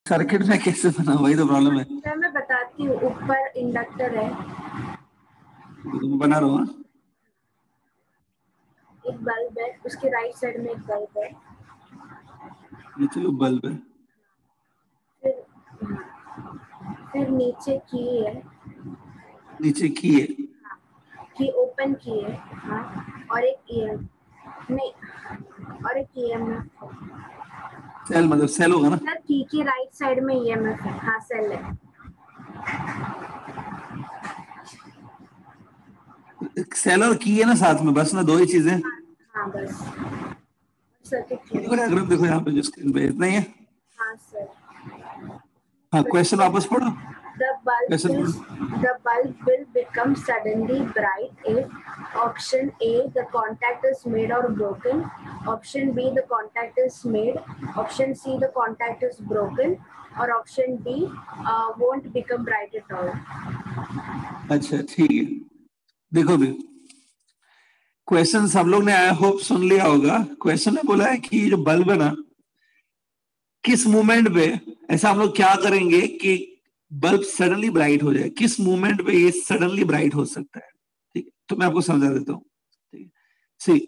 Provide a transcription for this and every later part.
Circuit में कैसे बना, वही तो प्रॉब्लम है। सर मैं बताती हूँ, ऊपर इंडक्टर है, तो बना रहा हूँ। एक बल्ब है, उसके राइट साइड में एक बल्ब है, ये चलो बल्ब है, फिर नीचे की है, नीचे की है, की ओपन की है, हाँ, और एक नहीं, और एक EMF। सेल मतलब सेल होगा ना। सर की के राइट साइड में EMF है, हाँ सेल है। सेल और की है ना साथ में, बस ना दो ही चीजें। हाँ बस सर्किट देखो क्लोज। डायग्राम देखो यहाँ पे जो स्क्रीन पे इतना ही है। हाँ सर। हाँ क्वेश्चन वापस पढ़ो, The bulb क्वेश्चन will पढ़ो। the bulb will become suddenly bright if option A the contact is made or broken, option B the contact is made, option C the contact is broken, or option D won't become bright at all. अच्छा ठीक है, देखो भी question सब लोग ने I hope सुन लिया होगा। क्वेश्चन ने बोला है कि जो बल्ब है ना, किस मूवमेंट पे ऐसा हम लोग क्या करेंगे कि बल्ब सडनली ब्राइट हो जाए, किस मूवमेंट पे ये सडनली ब्राइट हो सकता है। ठीक है, तो मैं आपको समझा देता हूँ। ठीक है, सी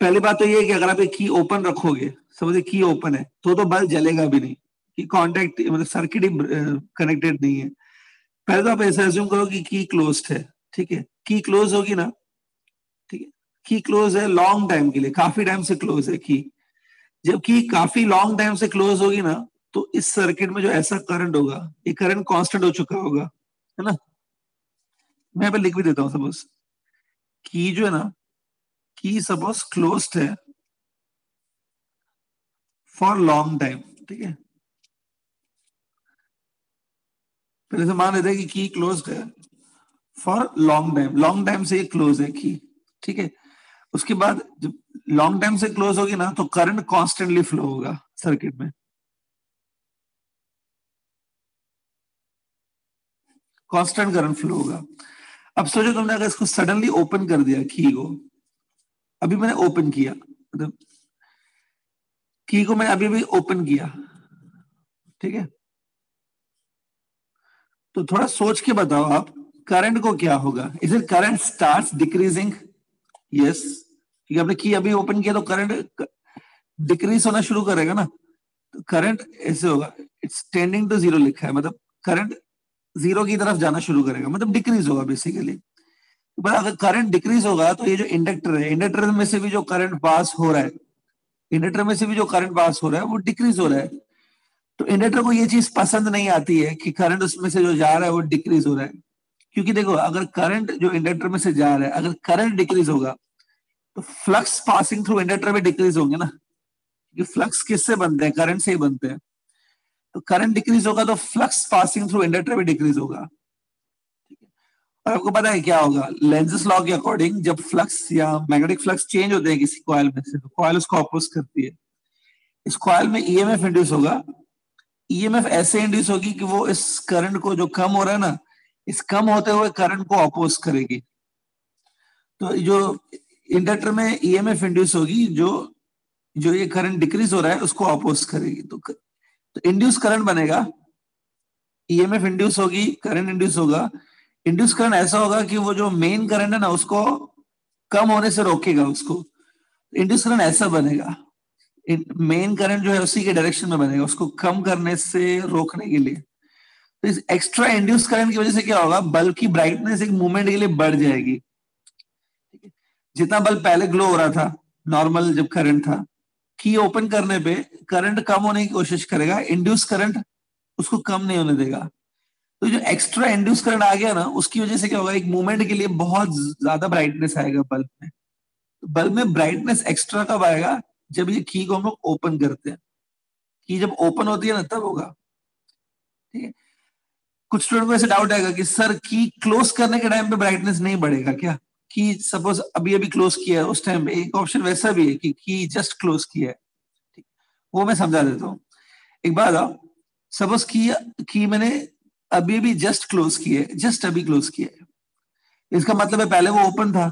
पहली बात तो ये है कि अगर आप एक की ओपन रखोगे, समझिए की ओपन है तो बल्ब जलेगा भी नहीं, कि कांटेक्ट मतलब सर्किट ही कनेक्टेड नहीं है। पहले तो आप ऐसा एज्यूम करो कि की क्लोज्ड है। ठीक है, की क्लोज होगी ना, ठीक है, की क्लोज है लॉन्ग टाइम के लिए, काफी टाइम से क्लोज है की। जबकि काफी लॉन्ग टाइम से क्लोज होगी ना, तो इस सर्किट में जो ऐसा करंट होगा, ये करंट कांस्टेंट हो चुका होगा, है ना। मैं यहाँ पे लिख भी देता हूँ, सपोज की जो है ना, की सपोज क्लोज्ड है फॉर लॉन्ग टाइम। ठीक है, पहले से मान लेते हैं कि की क्लोज्ड है फॉर लॉन्ग टाइम से ये क्लोज है की। ठीक है, उसके बाद जब लॉन्ग टाइम से क्लोज होगी ना, तो करंट कॉन्स्टेंटली फ्लो होगा सर्किट में, कांस्टेंट करंट फ्लो होगा। अब सोचो तुमने अगर इसको सडनली ओपन कर दिया की को, अभी मैंने ओपन किया, मतलब की को मैंने अभी भी ओपन किया, ठीक है, तो थोड़ा सोच के बताओ आप करंट को क्या होगा। Is it current starts decreasing? Yes, क्योंकि आपने की अभी ओपन किया तो करंट डिक्रीज होना शुरू करेगा ना। तो करंट ऐसे होगा, इट्स टेंडिंग टू जीरो लिखा है, मतलब करंट जीरो की तरफ जाना शुरू करेगा, मतलब डिक्रीज होगा बेसिकली। पर अगर करंट डिक्रीज होगा तो ये जो इंडक्टर है, इंडक्टर में से भी जो करंट पास हो रहा है, इंडक्टर में से भी जो करंट पास हो रहा है वो डिक्रीज हो रहा है। तो इंडक्टर को ये चीज पसंद नहीं आती है कि करंट उसमें से जो जा रहा है वो डिक्रीज हो रहा है। क्योंकि देखो अगर करंट जो इंडक्टर में से जा रहा है, अगर करंट डिक्रीज होगा तो फ्लक्स पासिंग थ्रू इंडक्टर में डिक्रीज होंगे ना, क्योंकि फ्लक्स किससे बनते हैं, करंट से ही बनते हैं। तो करंट डिक्रीज होगा तो फ्लक्स पासिंग थ्रू इंडक्टर में डिक्रीज होगा। और आपको पता है क्या होगा, लेंजेस लॉ के अकॉर्डिंग जब फ्लक्स या मैग्नेटिक फ्लक्स चेंज होते हैं किसी कॉइल में से, तो कॉइल उसको अपोज करती है। इस कॉइल में ईएमएफ इंड्यूस होगा, ईएमएफ ऐसे इंड्यूस होगी कि वो इस करंट को जो कम हो रहा है ना, इस कम होते हुए करंट को अपोज करेगी। तो जो इंडक्टर में ईएमएफ इंड्यूस होगी, जो जो ये करंट डिक्रीज हो रहा है उसको अपोज करेगी। तो इंड्यूस करंट बनेगा, ईएमएफ इंड्यूस होगी, करंट इंड्यूस होगा। इंड्यूस करंट ऐसा होगा कि वो जो मेन करंट है ना उसको कम होने से रोकेगा उसको। इंड्यूस करंट ऐसा बनेगा, मेन करंट जो है उसी के डायरेक्शन में बनेगा, उसको कम करने से रोकने के लिए। तो इस एक्स्ट्रा इंड्यूस करंट की वजह से क्या होगा, बल्ब की ब्राइटनेस एक मोमेंट के लिए बढ़ जाएगी। जितना बल्ब पहले ग्लो हो रहा था नॉर्मल जब करंट था, की ओपन करने पे करंट कम होने की कोशिश करेगा, इंड्यूस करंट उसको कम नहीं होने देगा। तो जो एक्स्ट्रा इंड्यूस करंट आ गया ना, उसकी वजह से क्या होगा, एक मोमेंट के लिए बहुत ज्यादा ब्राइटनेस आएगा बल्ब में। तो बल्ब में ब्राइटनेस एक्स्ट्रा कब आएगा, जब ये की को हम लोग ओपन करते हैं। की जब ओपन होती है ना तब होगा। ठीक है, कुछ स्टूडेंट को ऐसे डाउट आएगा कि सर की क्लोज करने के टाइम पे ब्राइटनेस नहीं बढ़ेगा क्या, कि सपोज अभी अभी क्लोज किया है उस टाइम पे एक ऑप्शन वैसा भी है कि की जस्ट क्लोज किया है। ठीक, वो मैं समझा देता हूँ। एक बात आओ, सपोज की मैंने अभी अभी जस्ट क्लोज किया है, जस्ट अभी क्लोज किया है, इसका मतलब है पहले वो ओपन था।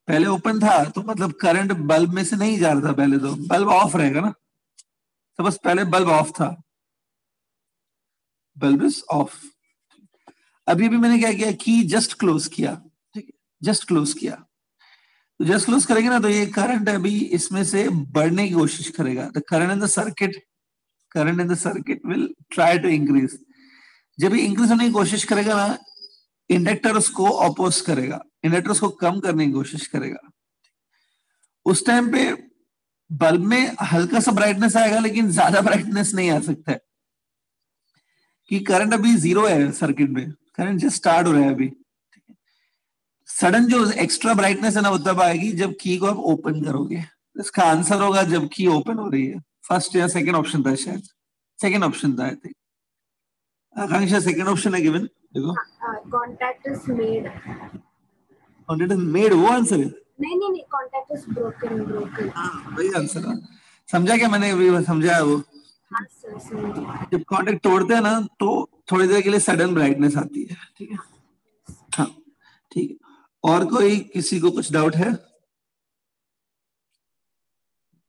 पहले ओपन था तो मतलब करंट बल्ब में से नहीं जा रहा था, पहले तो बल्ब ऑफ रहेगा ना। सपोज पहले बल्ब ऑफ था, बल्ब इज ऑफ। अभी भी मैंने क्या किया, की जस्ट क्लोज किया, ठीक है, जस्ट क्लोज किया। तो जस्ट क्लोज करेंगे ना तो ये करंट अभी इसमें से बढ़ने की कोशिश करेगा। The current in the circuit, current in the circuit will try to increase. जब ये इंक्रीज होने की कोशिश करेगा ना, इंडक्टर उसको अपोज करेगा, इंडक्टर उसको कम करने की कोशिश करेगा। उस टाइम पे बल्ब में हल्का सा ब्राइटनेस आएगा लेकिन ज्यादा ब्राइटनेस नहीं आ सकता है, कि करंट अभी जीरो है सर्किट में, करंट जस्ट स्टार्ट हो रहा है अभी। सडन जो एक्स्ट्रा ब्राइटनेस है ना वो तब आएगी जब की को आप ओपन करोगे। इसका आंसर होगा जब की ओपन हो रही है। फर्स्ट या सेकंड ऑप्शन था शायद, सेकंड ऑप्शन था I think. Akanksha second option है गिवन, देखो Contact is made. और इट इज मेड, वो आंसर है। नहीं, contact is broken. हाँ वही आंसर है। समझा क्या मैंने अभी समझाया वो। हाँ सर, समझा। जब कॉन्टेक्ट तोड़ते हैं ना तो थोड़ी देर के लिए सडन ब्राइटनेस आती है, ठीक है। हाँ ठीक है, और कोई किसी को कुछ डाउट है?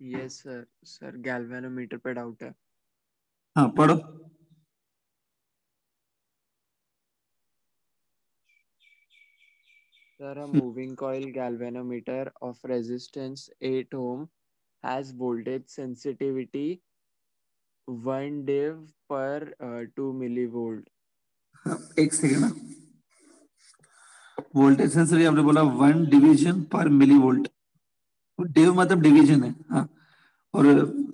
यस सर, सर गैल्वेनोमीटर पे डाउट है। हाँ पढ़ो। Sir, a moving coil galvanometer of resistance 8 ohm has voltage sensitivity 1 div per 2 millivolt. हाँ, एक सेकेंड ना, वोल्टेज सेंसर आपने बोला 1 डिवीजन पर मिली वोल्ट, डिव मतलब डिवीजन है। हाँ, और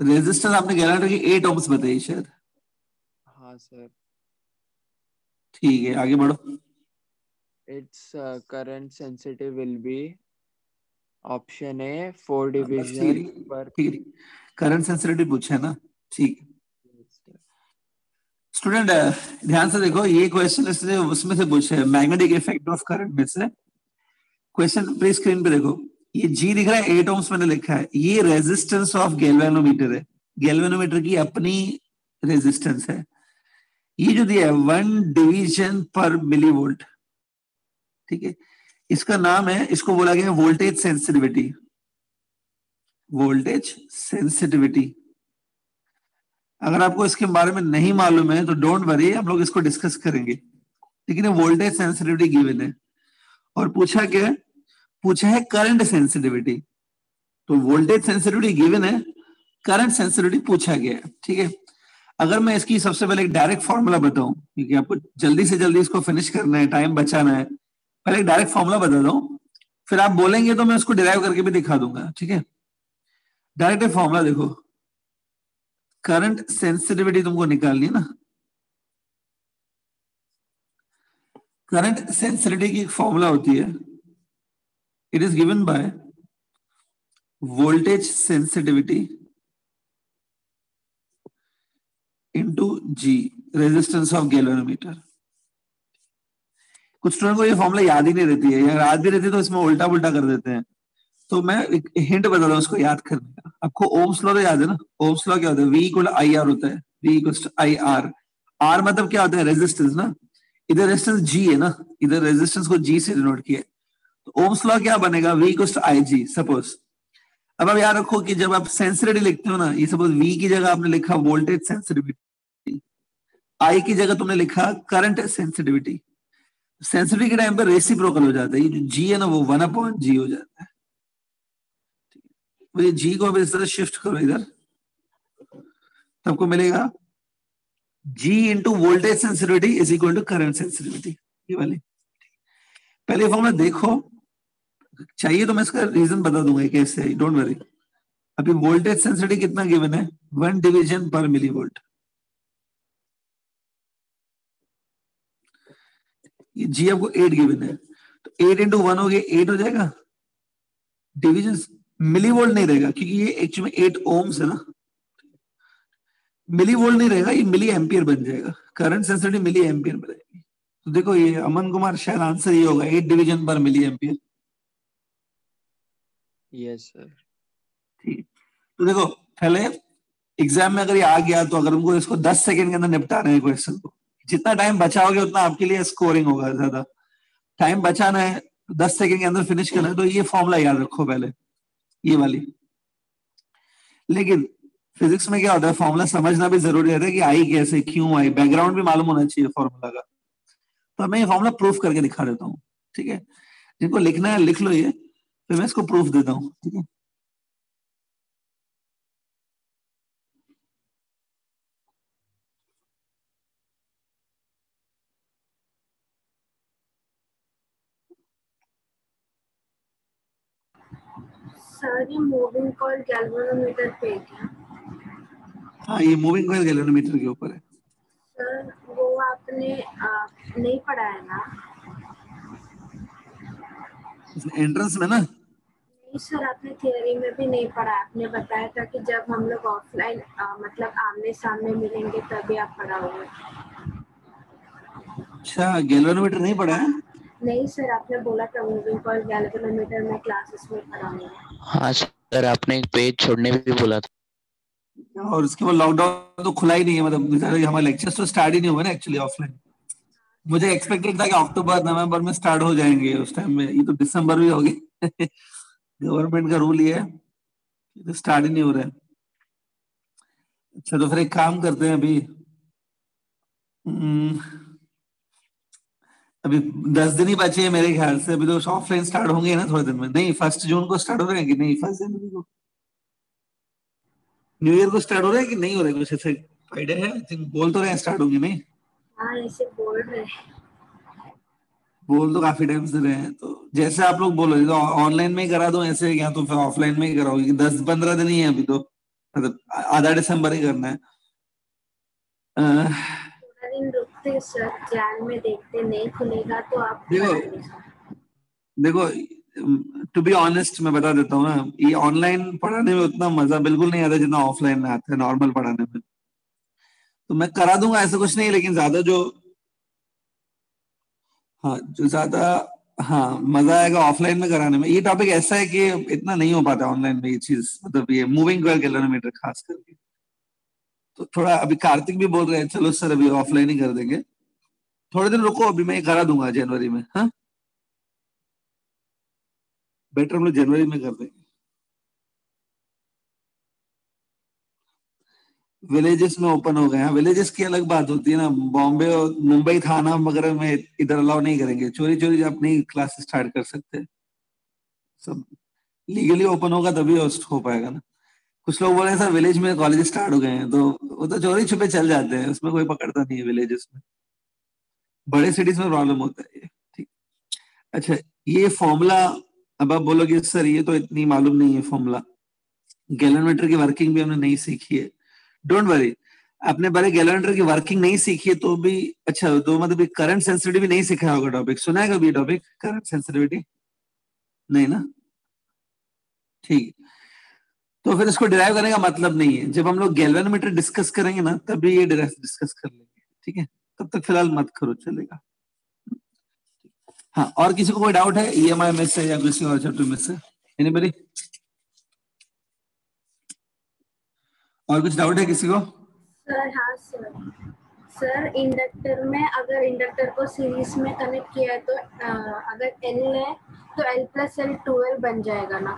रेजिस्टेंस आपने गैलेंटर की 8 ओम्स बताई शायद। हाँ सर। ठीक है आगे बढ़ो। Its current sensitive will be option A 4 division per. ठीक है, करंट सेंसिटिविटी पूछा है ना, ठीक है। स्टूडेंट ध्यान से देखो, ये क्वेश्चन इसने उसमें से पूछा है, मैग्नेटिक इफेक्ट ऑफ करंट में से क्वेश्चन। प्लीज स्क्रीन पे देखो, ये जी दिख रहा है, 8 ओम्स मैंने लिखा है, ये रेजिस्टेंस ऑफ गैल्वेनोमीटर है, गैल्वेनोमीटर की अपनी रेजिस्टेंस है। ये जो दिया है 1 डिवीजन पर मिली वोल्ट, ठीक है, इसका नाम है, इसको बोला गया वोल्टेज सेंसिटिविटी, वोल्टेज सेंसिटिविटी। अगर आपको इसके बारे में नहीं मालूम है तो डोंट वरी, हम लोग इसको डिस्कस करेंगे, लेकिन ये वोल्टेज सेंसिटिविटी गिवन है। और पूछा क्या है, पूछा है करंट सेंसिटिविटी। तो वोल्टेज सेंसिटिविटी गिवन है, करंट सेंसिटिविटी पूछा गया है, ठीक है। अगर मैं इसकी सबसे पहले एक डायरेक्ट फॉर्मूला बताऊं, क्योंकि आपको जल्दी से जल्दी इसको फिनिश करना है, टाइम बचाना है, पहले एक डायरेक्ट फॉर्मूला बता दूं, फिर आप बोलेंगे तो मैं उसको डिराइव करके भी दिखा दूंगा, ठीक है। डायरेक्ट फॉर्मूला देखो, करंट सेंसिटिविटी तुमको निकालनी है ना, करंट सेंसिटिविटी की एक फॉर्मूला होती है, it is given by voltage sensitivity into G, resistance of galvanometer. कुछ स्टूडेंट को ये फॉर्मूला याद ही नहीं रहती है, या याद भी रहती है तो इसमें उल्टा पुल्टा कर देते हैं। तो मैं एक हिंट बता रहा हूं उसको याद करने का। आपको ओम्स लॉ तो याद है ना, ओम्स लॉ क्या होता है, V इक्वल आई आर होता है, V equal I R. R मतलब क्या होता है, रेजिस्टेंस ना, इधर रेजिस्टेंस G है ना, इधर रेजिस्टेंस को G से डिनोट किया है, तो ओम्स लॉ क्या बनेगा, V इक्वल आई जी सपोज। अब आप याद रखो कि जब आप सेंसिटिविटी लिखते हो ना, ये सपोज V की जगह आपने लिखा वोल्टेज सेंसिटिविटी, I की जगह तुमने लिखा करंट सेंसिटिविटी। सेंसिटिविटी के टाइम पर रेसिप्रोकल हो जाता है, ये जो G है ना वो 1/G हो जाता है। तो ये G को अब इस तरह शिफ्ट करो इधर, तो आपको मिलेगा G into voltage sensitivity is equal to current sensitivity, ये वाली। पहले फॉर्मूला देखो, चाहिए तो मैं इसका रीजन बता दूंगा कैसे, डोंट वरी। अभी वोल्टेज सेंसिटिविटी कितना गिवन है, 1 डिवीजन पर मिली वोल्ट। ये G आपको 8 गिवन है, तो 8 इंटू 1 हो गया 8 हो जाएगा, डिवीजन मिली वोल्ट नहीं रहेगा क्योंकि ये एक्चुअली में 8 ओम्स है ना, मिली वोल्ट नहीं रहेगा, ये मिली एम्पियर बन जाएगा, करंट सेंसिटिविटी मिली एम्पियर बनेगी। तो देखो ये अमन कुमार शायद आंसर ये होगा, 8 डिवीजन पर मिली एम्पियर। Yes sir. ठीक, तो देखो पहले एग्जाम में अगर ये आ गया तो अगर उनको इसको 10 सेकंड के अंदर निपटाना है क्वेश्चन को, जितना टाइम बचाओगे उतना आपके लिए स्कोरिंग होगा, ज्यादा टाइम बचाना है, 10 सेकंड के अंदर फिनिश करना है, तो ये फॉर्मूला याद रखो पहले, ये वाली। लेकिन फिजिक्स में क्या होता है, फॉर्मूला समझना भी जरूरी रहता है कि आई कैसे, क्यों आई, बैकग्राउंड भी मालूम होना चाहिए फॉर्मूला का। तो मैं ये फॉर्मूला प्रूफ करके दिखा देता हूँ, ठीक है। जिनको लिखना है लिख लो ये, फिर मैं इसको प्रूफ देता हूँ, ठीक है। सर ये मूविंग कॉइल गैल्वेनोमीटर पे है क्या? हाँ, ये मूविंग कॉइल गैल्वेनोमीटर के ऊपर है। सर वो आपने नहीं पढ़ा है ना? एंट्रेंस में ना? नहीं सर, आपने थियरी में भी नहीं पढ़ा। आपने बताया था कि जब हम लोग ऑफलाइन मतलब आमने सामने मिलेंगे तभी आप पढ़ाओगे। अच्छा, गैल्वेनोमीटर नहीं पढ़ा है? नहीं सर, आपने बोला था मूविंग कॉइल गैल्वेनोमीटर में क्लासेस में पढ़ाऊंगा। हाँ सर, आपने एक पेज छोड़ने भी बोला था। और उसके बाद लॉकडाउन तो खुला ही नहीं है, मतलब हमारे लेक्चर्स तो स्टार्ट ही नहीं हुए ना एक्चुअली ऑफलाइन। मुझे एक्सपेक्टेड था कि अक्टूबर नवंबर में स्टार्ट हो जाएंगे, उस टाइम में ये तो दिसंबर भी हो गए। गवर्नमेंट का रूल ये है, ये तो स्टार्ट ही नहीं हो रहा है। अच्छा, तो फिर एक काम करते हैं अभी। हम्म, अभी 10 दिन ही बचे हैं मेरे ख्याल से। अभी तो ऑफलाइन स्टार्ट होंगे ना थोड़े दिन में। नहीं, 1 जून को स्टार्ट हो रहे हैं कि नहीं? 1 जनवरी को न्यू ईयर को स्टार्ट हो रहे हैं कि नहीं हो रहे? कुछ ऐसे आइडिया है? आई थिंक बोल तो रहे हैं स्टार्ट होंगे, नहीं? हाँ, ऐसे बोल रहे हैं। बोल तो काफी टाइम से रहे हैं, तो जैसे आप लोग बोलो, तो ऑनलाइन में ही करा दो ऐसे, या तो फिर ऑफलाइन में ही कराओगे? 10-15 दिन ही है अभी तो, मतलब आधा दिसंबर ही करना है। थोड़ा दिन रुकते सर, जैन में देखते, नहीं खुलेगा तो आप देखो पढ़ाइए सर। देखो, टू बी ऑनेस्ट मैं बता देता हूँ ना, ये ऑनलाइन पढ़ाने में उतना मजा बिल्कुल नहीं आता जितना ऑफलाइन में आता है नॉर्मल पढ़ाने में। तो मैं करा दूंगा, ऐसा कुछ नहीं, लेकिन ज्यादा जो, हाँ जो ज्यादा, हाँ मजा आएगा ऑफलाइन में कराने में। ये टॉपिक ऐसा है कि इतना नहीं हो पाता ऑनलाइन में ये चीज, मतलब ये मूविंग कॉइल कैलोरीमीटर खास करके। तो थोड़ा अभी कार्तिक भी बोल रहे हैं चलो सर अभी ऑफलाइन ही कर देंगे, थोड़े दिन रुको, अभी मैं ये करा दूंगा जनवरी में। हाँ, बेटर हम लोग जनवरी में कर देंगे। विलेजेस में ओपन हो गए हैं। विलेजेस की अलग बात होती है ना, बॉम्बे और मुंबई थाना वगैरह में इधर अलाउ नहीं करेंगे, चोरी चोरी अपनी क्लास स्टार्ट कर सकते हैं। सब लीगली ओपन होगा तभी होस्ट हो पाएगा ना। कुछ लोग बोल रहे हैं सर विलेज में कॉलेज स्टार्ट हो गए हैं, तो वो तो चोरी छुपे चल जाते हैं, उसमें कोई पकड़ता नहीं है विलेजेस में। बड़े सिटीज में प्रॉब्लम होता है ये, ठीक। अच्छा, ये फॉर्मूला, अब आप बोलोगे सर ये तो इतनी मालूम नहीं है फॉर्मूला, गैलोरीमीटर की वर्किंग भी हमने नहीं सीखी है। डोंट वरी, आपने बारे गैलोरीमीटर की वर्किंग नहीं सीखी है तो भी अच्छा, तो मतलब करंट सेंसिटिविटी नहीं सीखा होगा। टॉपिक सुना है कभी टॉपिक करंट सेंसिटिविटी? नहीं ना, ठीक। तो फिर इसको डिराइव करने का मतलब नहीं है, जब हम लोग गैल्वेनोमीटर डिस्कस करेंगे ना तभी ये डिस्कस कर लेंगे, ठीक है। तब तक फिलहाल मत करो, चलेगा। हाँ, और किसी को कोई डाउट है ईएमआई में से या किसी और चैप्टर में से? एनीबॉडी? और कुछ डाउट है किसी को? सर हाँ सर, सर इंडक्टर में अगर इंडक्टर को सीरीज में कनेक्ट किया है तो अगर L है तो L+L 12 बन जाएगा ना?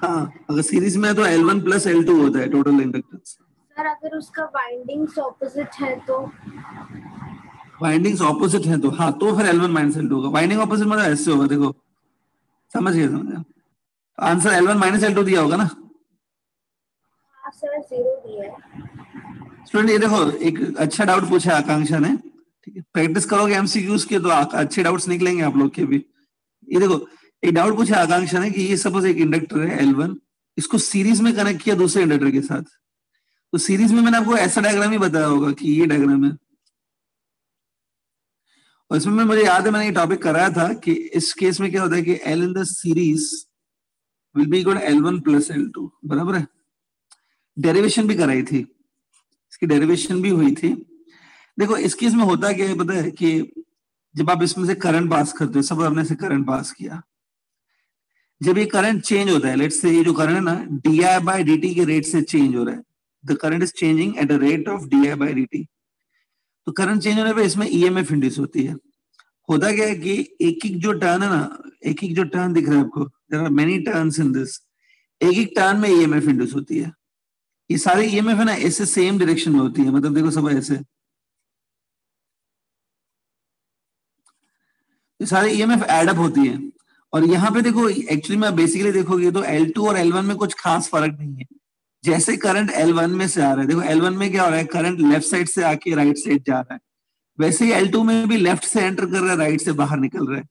हाँ, अगर सीरीज में है तो L1+L2 होता है टोटल इंडक्टेंस। सर अगर उसका वाइंडिंग्स ऑपोजिट है तो? वाइंडिंग्स ऑपोजिट है तो हाँ, तो फिर L1 - L2 होगा। वाइंडिंग ऑपोजिट मतलब ऐसे होगा, देखो समझ गए, समझ गए। आंसर L1 - L2 दिया होगा ना हाँ सर, 0 दिया है। स्टूडेंट। ये देखो, एक अच्छा डाउट पूछा आकांक्षा ने, ठीक है। प्रैक्टिस करोगे एमसीक्यूज के तो अच्छे डाउट्स निकलेंगे आप लोग के भी। ये देखो, एक डाउट पूछा आकांक्षा ने कि ये सपोज एक इंडक्टर है L1, इसको सीरीज में कनेक्ट किया दूसरे इंडक्टर के साथ। तो सीरीज में मैंने आपको ऐसा डायग्राम ही बताया होगा कि ये डायग्राम है, और इसमें मुझे याद है मैंने ये टॉपिक कराया था कि इस केस में क्या होता है कि L in the series will be equal L1+L2, बराबर है। डेरिवेशन भी कराई थी, इसकी डेरिवेशन भी हुई थी। देखो इस केस में होता क्या है पता है कि जब आप इसमें से करंट पास करते हो, सब आपने से करंट पास किया, जब ये करंट चेंज होता है, लेट्स से ये जो करंट है ना di/dt के रेट से चेंज हो रहा है, the current is changing at the rate of di/dt। तो करंट चेंज होने पे इसमें ईएमएफ इंड्यूस होती है। होता क्या है कि एक एक जो टर्न है ना, एक एक जो टर्न दिख रहा है आपको, there are many turns in this, एक एक टर्न में ईएमएफ इंड्यूस होती है। ये सारे ईएमएफ है ना ऐसे सेम डायरेक्शन में होती है, मतलब देखो सब ऐसे, ये सारे ईएमएफ एड अप होती है। और यहाँ पे देखो एक्चुअली में बेसिकली देखोगे तो L2 और L1 में कुछ खास फर्क नहीं है। जैसे करंट L1 में से आ रहा है, देखो L1 में क्या हो रहा है, करंट लेफ्ट साइड से आके राइट साइड जा रहा है, वैसे ही L2 में भी लेफ्ट से एंटर कर रहा है, राइट से बाहर निकल रहा है।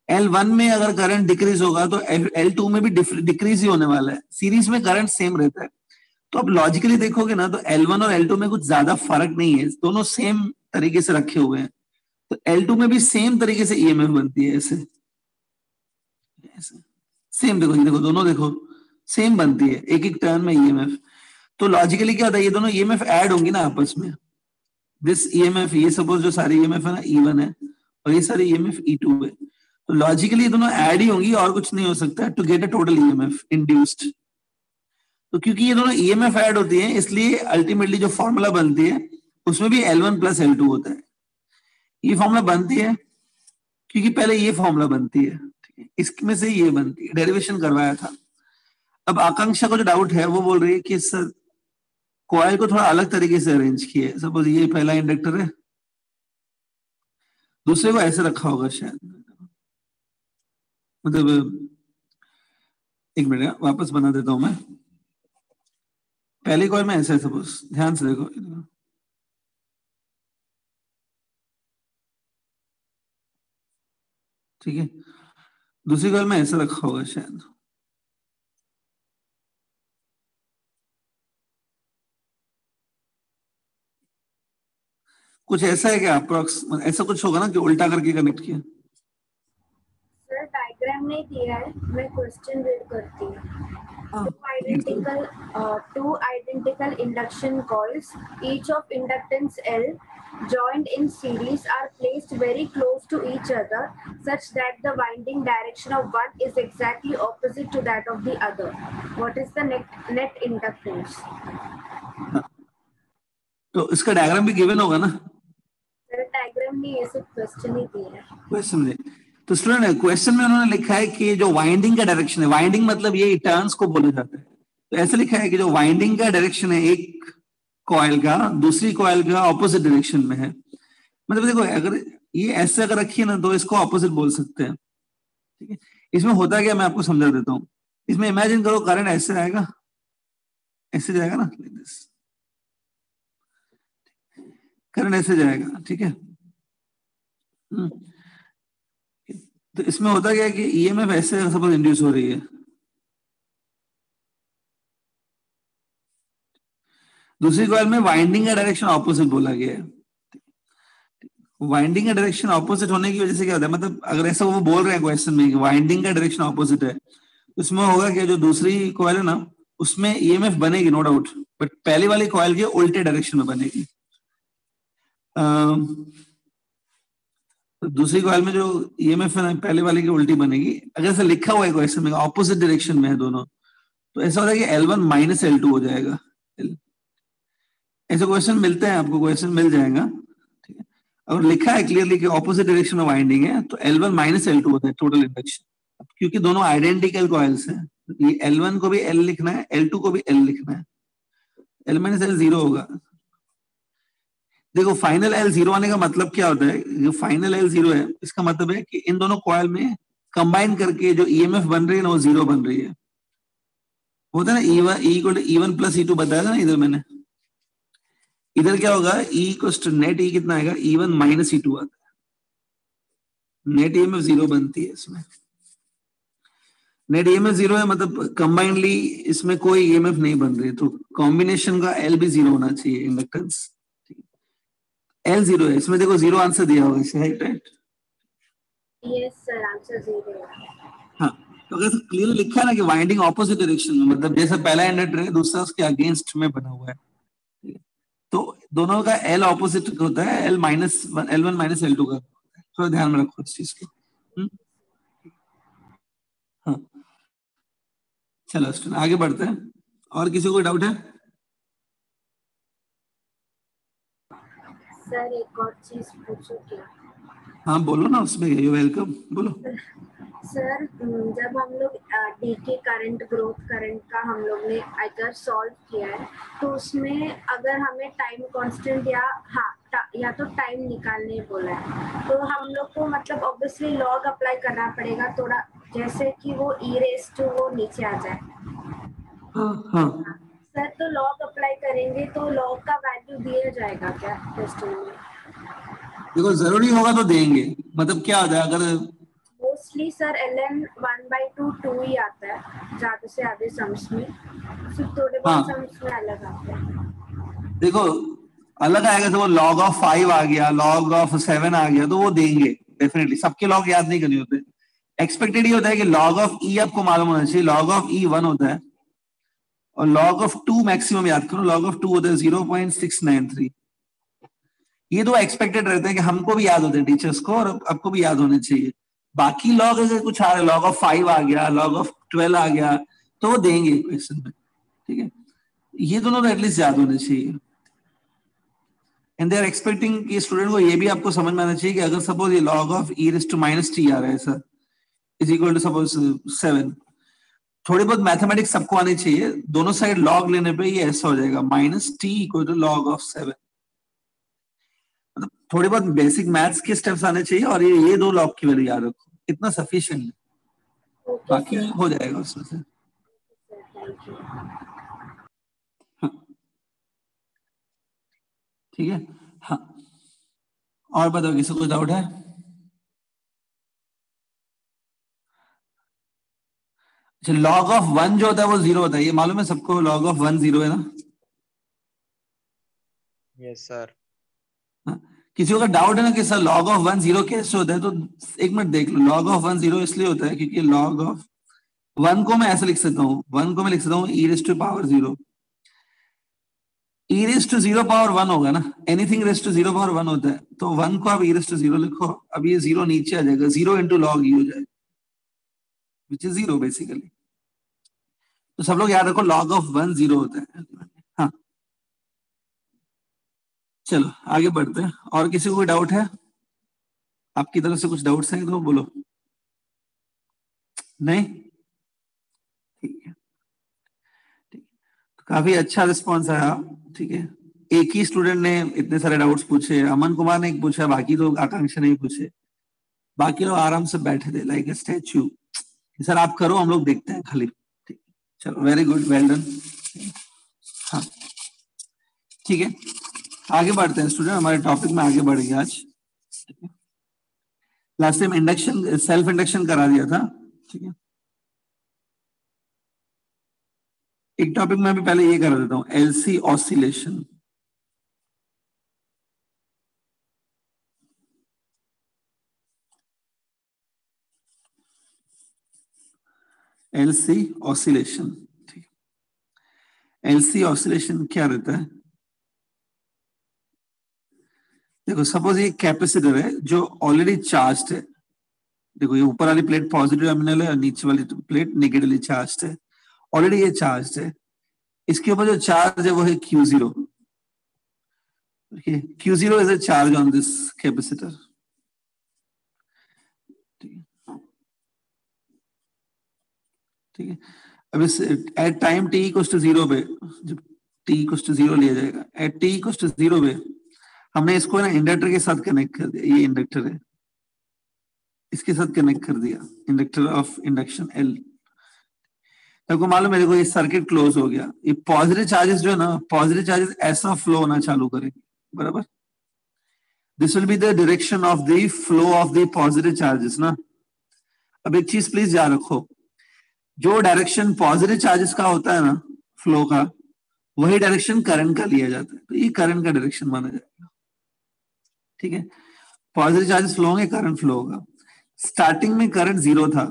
L1 में अगर करंट डिक्रीज होगा तो L2 में भी डिक्रीज ही होने वाला है, सीरीज में करंट सेम रहता है। तो अब लॉजिकली देखोगे ना तो L1 और L2 में कुछ ज्यादा फर्क नहीं है, दोनों सेम तरीके से रखे हुए हैं। तो L2 में भी सेम तरीके से ईएमएफ बनती है, ऐसे सेम, देखो ये देखो दोनों देखो सेम बनती है, एक एक टर्न में ईएमएफ। तो लॉजिकली क्या होता है, ये दोनों ईएमएफ ऐड होंगी ना आपस में, दिस ईएमएफ, ये सपोज जो सारी ईएमएफ है ना E1 है और ये सारी ईएमएफ E2 है, तो लॉजिकली ये दोनों ऐड ही होंगी और कुछ नहीं हो सकता to get a total EMF induced. तो क्योंकि ये दोनों ईएमएफ ऐड होती हैं इसलिए अल्टीमेटली जो फॉर्मूला बनती है उसमें भी L1 प्लस L2 होता है। ये फॉर्मूला बनती है क्योंकि पहले ये फॉर्मूला बनती है, ठीक है, इसमें से ये बनती है, डेरिवेशन करवाया था। अब आकांक्षा को जो डाउट है वो बोल रही है कि सर कॉइल को थोड़ा अलग तरीके से अरेंज किया है, सपोज ये पहला इंडक्टर है, दूसरे को ऐसे रखा होगा शायद, मतलब एक मिनट वापस बना देता हूं मैं। पहले कॉइल में ऐसा है सपोज, ध्यान से देखो, ठीक है, दूसरी कॉइल में ऐसा रखा होगा शायद, कुछ ऐसा है क्या अप्रोक्स, ऐसा कुछ होगा ना कि उल्टा करके कनेक्ट किया। सर डायग्राम नहीं दिया है, मैं क्वेश्चन रीड करती हूँ। Two identical induction coils, each of inductance L, joined in series, are placed very close to each other such that the winding direction of one is exactly opposite to that of the other. What is the net inductance? तो इसका diagram भी given होगा ना। Sir diagram नहीं, ये सब question ही दिया है। क्वेश्चन में तो स्टूडेंट क्वेश्चन में उन्होंने लिखा है कि जो वाइंडिंग का डायरेक्शन है, वाइंडिंग मतलब ये टर्न्स को बोला जाता है, तो ऐसे लिखा है कि जो वाइंडिंग का डायरेक्शन है एक कॉइल का दूसरी कॉइल का ऑपोजिट डायरेक्शन में है। मतलब देखो अगर ये ऐसे अगर रखिए ना तो इसको ऑपोजिट बोल सकते हैं, ठीक है। इसमें होता क्या मैं आपको समझा देता हूँ। इसमें इमेजिन करो करंट ऐसे आएगा, ऐसे जाएगा ना, करंट ऐसे जाएगा, ठीक है। तो इसमें होता क्या है कि ईएमएफ ऐसे सपोज इंड्यूस हो रही है, दूसरी कॉइल में वाइंडिंग का डायरेक्शन ऑपोजिट बोला गया है। वाइंडिंग का डायरेक्शन ऑपोजिट होने की वजह से क्या होता है, मतलब अगर ऐसा वो बोल रहे हैं क्वेश्चन में कि वाइंडिंग का डायरेक्शन ऑपोजिट है, तो इसमें होगा कि जो दूसरी कॉइल है ना उसमें ईएमएफ बनेगी नो डाउट, बट पहली वाली कॉइल के उल्टे डायरेक्शन में बनेगी। तो दूसरी कॉइल में जो ईएमएफ है ना पहले वाले की उल्टी बनेगी। अगर ऐसा लिखा हुआ है क्वेश्चन में ऑपोजिट डायरेक्शन में है दोनों, तो ऐसा होता है कि L1 माइनस L2 हो जाएगा। ऐसे क्वेश्चन मिलते हैं आपको, क्वेश्चन मिल जाएगा, ठीक है। अगर लिखा है क्लियरली कि ऑपोजिट डायरेक्शन में वाइंडिंग है तो L1 माइनस L2 होता है टोटल इंडक्शन। क्योंकि दोनों आइडेंटिकल कॉइल्स हैं, ये L1 को भी L लिखना है, L2 को भी L लिखना है, L माइनस L 0 होगा। देखो फाइनल L 0 आने का मतलब क्या होता है, जो फाइनल L 0 है इसका मतलब है कि इन दोनों कॉइल में कंबाइन करके जो ईएमएफ बन रही है ना वो 0 बन रही है। होता है ना E1 प्लस E2 बताया था ना इधर मैंने, इधर क्या होगा E नेट E कितना आएगा, E1 माइनस E2 आता है, नेट ईएमएफ 0 बनती है इसमें। नेट ईएमएफ 0 है मतलब कंबाइंडली इसमें कोई ईएमएफ नहीं बन रही, तो कॉम्बिनेशन का L भी 0 होना चाहिए इंडक्टेंस, L 0 है इसमें, देखो 0 आंसर दिया होगा इसे, राइट। यस सर, आंसर 0 है। हाँ, तो अगर क्लियर लिखा है ना कि वाइंडिंग ऑपोजिट डायरेक्शन में, मतलब जैसे पहला इंडक्टर है दूसरा उसके अगेंस्ट में बना हुआ है, तो दोनों का L ऑपोजिट होता है, L minus L1 minus L2 का, थोड़ा ध्यान में रखो इस चीज को। हाँ चलो स्टूडेंट आगे बढ़ते हैं, और किसी को डाउट है? सर एक और चीज पूछो क्या? हाँ बोलो ना, उसमें यू वेलकम, बोलो। सर जब हम लोग डी के करंट ग्रोथ करंट का हम लोग ने अगर सॉल्व किया है तो उसमें अगर हमें टाइम कांस्टेंट या तो टाइम निकालने बोला है तो हम लोग को मतलब ऑब्वियसली लॉग अप्लाई करना पड़ेगा थोड़ा, जैसे कि वो ई रेस टू वो नीचे आ जाए। हाँ सर तो लॉग अप्लाई करेंगे तो लॉग का वैल्यू दिया जाएगा क्या क्वेश्चन में? देखो जरूरी होगा तो देंगे, मतलब क्या होता है अगर मोस्टली सर ln 1/2 2 ही आता है ज्यादा से ज्यादा सम्स में, सिर्फ थोड़े बहुत सम्स में अलग आते हैं। देखो अलग आएगा तो वो log of 5 आ गया, log of 7 आ गया तो वो देंगे डेफिनेटली, सबके log याद नहीं करने होते। एक्सपेक्टेड ये होता है कि log of e आपको मालूम होना चाहिए, log of e 1 होता है और log of 2 मैक्सिमम याद करो, log of 2 होता है 0.693। ये तो एक्सपेक्टेड रहते हैं कि हमको भी याद होते हैं टीचर्स को और आपको भी याद होने चाहिए। बाकी लॉग अगर कुछ आ रहा है, log of 5 आ गया, log of 12 आ गया तो वो देंगे क्वेश्चन में, ठीक है। ये दोनों तो एटलीस्ट याद होने चाहिए। एंड दे आर एक्सपेक्टिंग कि स्टूडेंट को ये भी आपको समझ में आना चाहिए कि अगर सपोज ये log of e raised to minus t आ रहा है sir is equal to suppose 7, थोड़ी बहुत मैथमेटिक्स सबको आनी चाहिए, दोनों साइड log लेने पे ये ऐसा हो जाएगा minus T equal to log of 7। मतलब थोड़ी बहुत बेसिक मैथ्स के स्टेप्स आने चाहिए और ये दो log की वैल्यू याद रखो, इतना सफिशिएंट है, बाकी हो जाएगा उसमें से। हाँ ठीक है। हाँ और बताओ किसी को डाउट है? अच्छा log of 1 जो होता है वो 0 होता है, ये मालूम है सबको, log of 1 0 है ना? Yes sir. किसी को डाउट है ना कि सर log of 1 0 कैसे होता है, तो एक मिनट देख लो। log of 1 0 इसलिए होता है क्योंकि log of 1 को मैं ऐसे लिख सकता हूँ, 1 को मैं लिख सकता हूँ e raised to power 0, e raised to 0 power 1 होगा ना, एनीथिंग raised to 0 पावर 1 होता है, तो 1 को आप e raised to 0 लिखो, अब ये 0 नीचे आ जाएगा, 0 into log e हो जाएगा which is 0 बेसिकली। तो सब लोग याद रखो log of 1 0 होता है। हाँ चलो आगे बढ़ते हैं, और किसी को कोई डाउट है? आपकी तरफ से कुछ डाउट्स हैं तो बोलो। नहीं ठीक है, ठीक। तो काफी अच्छा रिस्पॉन्स आया, ठीक है। एक ही स्टूडेंट ने इतने सारे डाउट्स पूछे, अमन कुमार ने एक पूछा, बाकी तो आकांक्षा ने पूछे, बाकी लोग आराम से बैठे थे लाइक ए स्टैच्यू। सर आप करो, हम लोग देखते हैं खाली, ठीक। चलो वेरी गुड, वेल डन। हाँ ठीक है, आगे बढ़ते हैं स्टूडेंट, हमारे टॉपिक में आगे बढ़ेंगे आज। Last time induction self induction करा दिया था, ठीक है। एक टॉपिक में भी पहले ये करा देता हूँ, एलसी ऑसिलेशन। एलसी ऑसिलेशन, ठीक। एलसी ऑसिलेशन क्या रहता है? देखो सपोज ये कैपेसिटर है जो ऑलरेडी चार्ज्ड है, देखो ये ऊपर वाली प्लेट पॉजिटिव टर्मिनल है और नीचे वाली प्लेट नेगेटिवली चार्ज्ड है, ऑलरेडी ये चार्ज्ड है। इसके ऊपर जो चार्ज है वो है Q0, Q0 is a charge on this capacitor, ठीक है। अब इस at time t equals to 0 पे, जब t इक्वल्स टू 0 लिया जाएगा, एट t इक्वल्स टू 0 पे हमने इसको ना इंडक्टर के साथ कनेक्ट कर दिया, ये इंडक्टर है, इसके साथ कनेक्ट कर दिया, इंडक्टर ऑफ इंडक्शन L। आपको मालूम है देखो ये सर्किट क्लोज हो गया, ये पॉजिटिव चार्जेस जो है ना, पॉजिटिव चार्जेस ऐसा फ्लो होना चालू करेंगे, बराबर। This will be the direction of the flow of the positive charges ना। अब एक चीज प्लीज याद रखो, जो डायरेक्शन पॉजिटिव चार्जेस का होता है ना फ्लो का, वही डायरेक्शन करंट का लिया जाता है, तो ये करंट का डायरेक्शन माना जाएगा, ठीक है। पॉजिटिव चार्जेस फ्लो होंगे, करंट फ्लो होगा। स्टार्टिंग में करंट 0 था,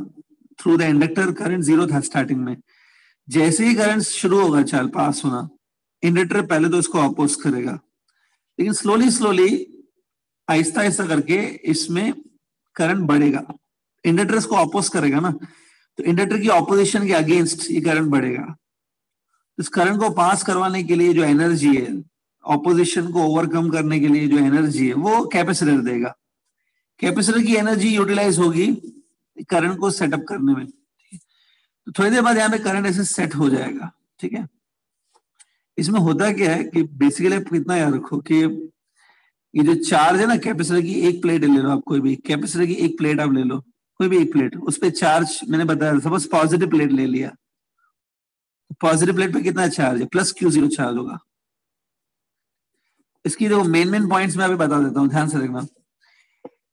थ्रू द इंडक्टर करंट 0 था स्टार्टिंग में। जैसे ही करंट शुरू होगा चल पास होना, इंडक्टर पहले तो इसको अपोज करेगा, लेकिन स्लोली स्लोली आहिस्ता आहिस्ता करके इसमें करंट बढ़ेगा। इंडक्टर इसको अपोज करेगा ना, तो इंडक्टर की ऑपोजिशन के अगेंस्ट ये करंट बढ़ेगा। इस करंट को पास करवाने के लिए जो एनर्जी है, ऑपोजिशन को ओवरकम करने के लिए जो एनर्जी है, वो कैपेसिटर देगा। कैपेसिटर की एनर्जी यूटिलाइज होगी करंट को सेटअप करने में। तो थोड़ी देर बाद यहाँ पे करंट ऐसे सेट हो जाएगा, ठीक है। इसमें होता क्या है कि बेसिकली आप कितना याद रखो कि ये जो चार्ज है ना, कैपेसिटर की एक प्लेट ले लो आप, कोई भी कैपेसिटर की एक प्लेट आप ले लो, कोई भी एक प्लेट, उस पर चार्ज मैंने बताया, सपोज पॉजिटिव प्लेट ले लिया, पॉजिटिव प्लेट पे कितना चार्ज है, प्लस Q0 चार्ज होगा। इसकी जो मेन पॉइंट्स मैं अभी बता देता हूँ, ध्यान से देखना।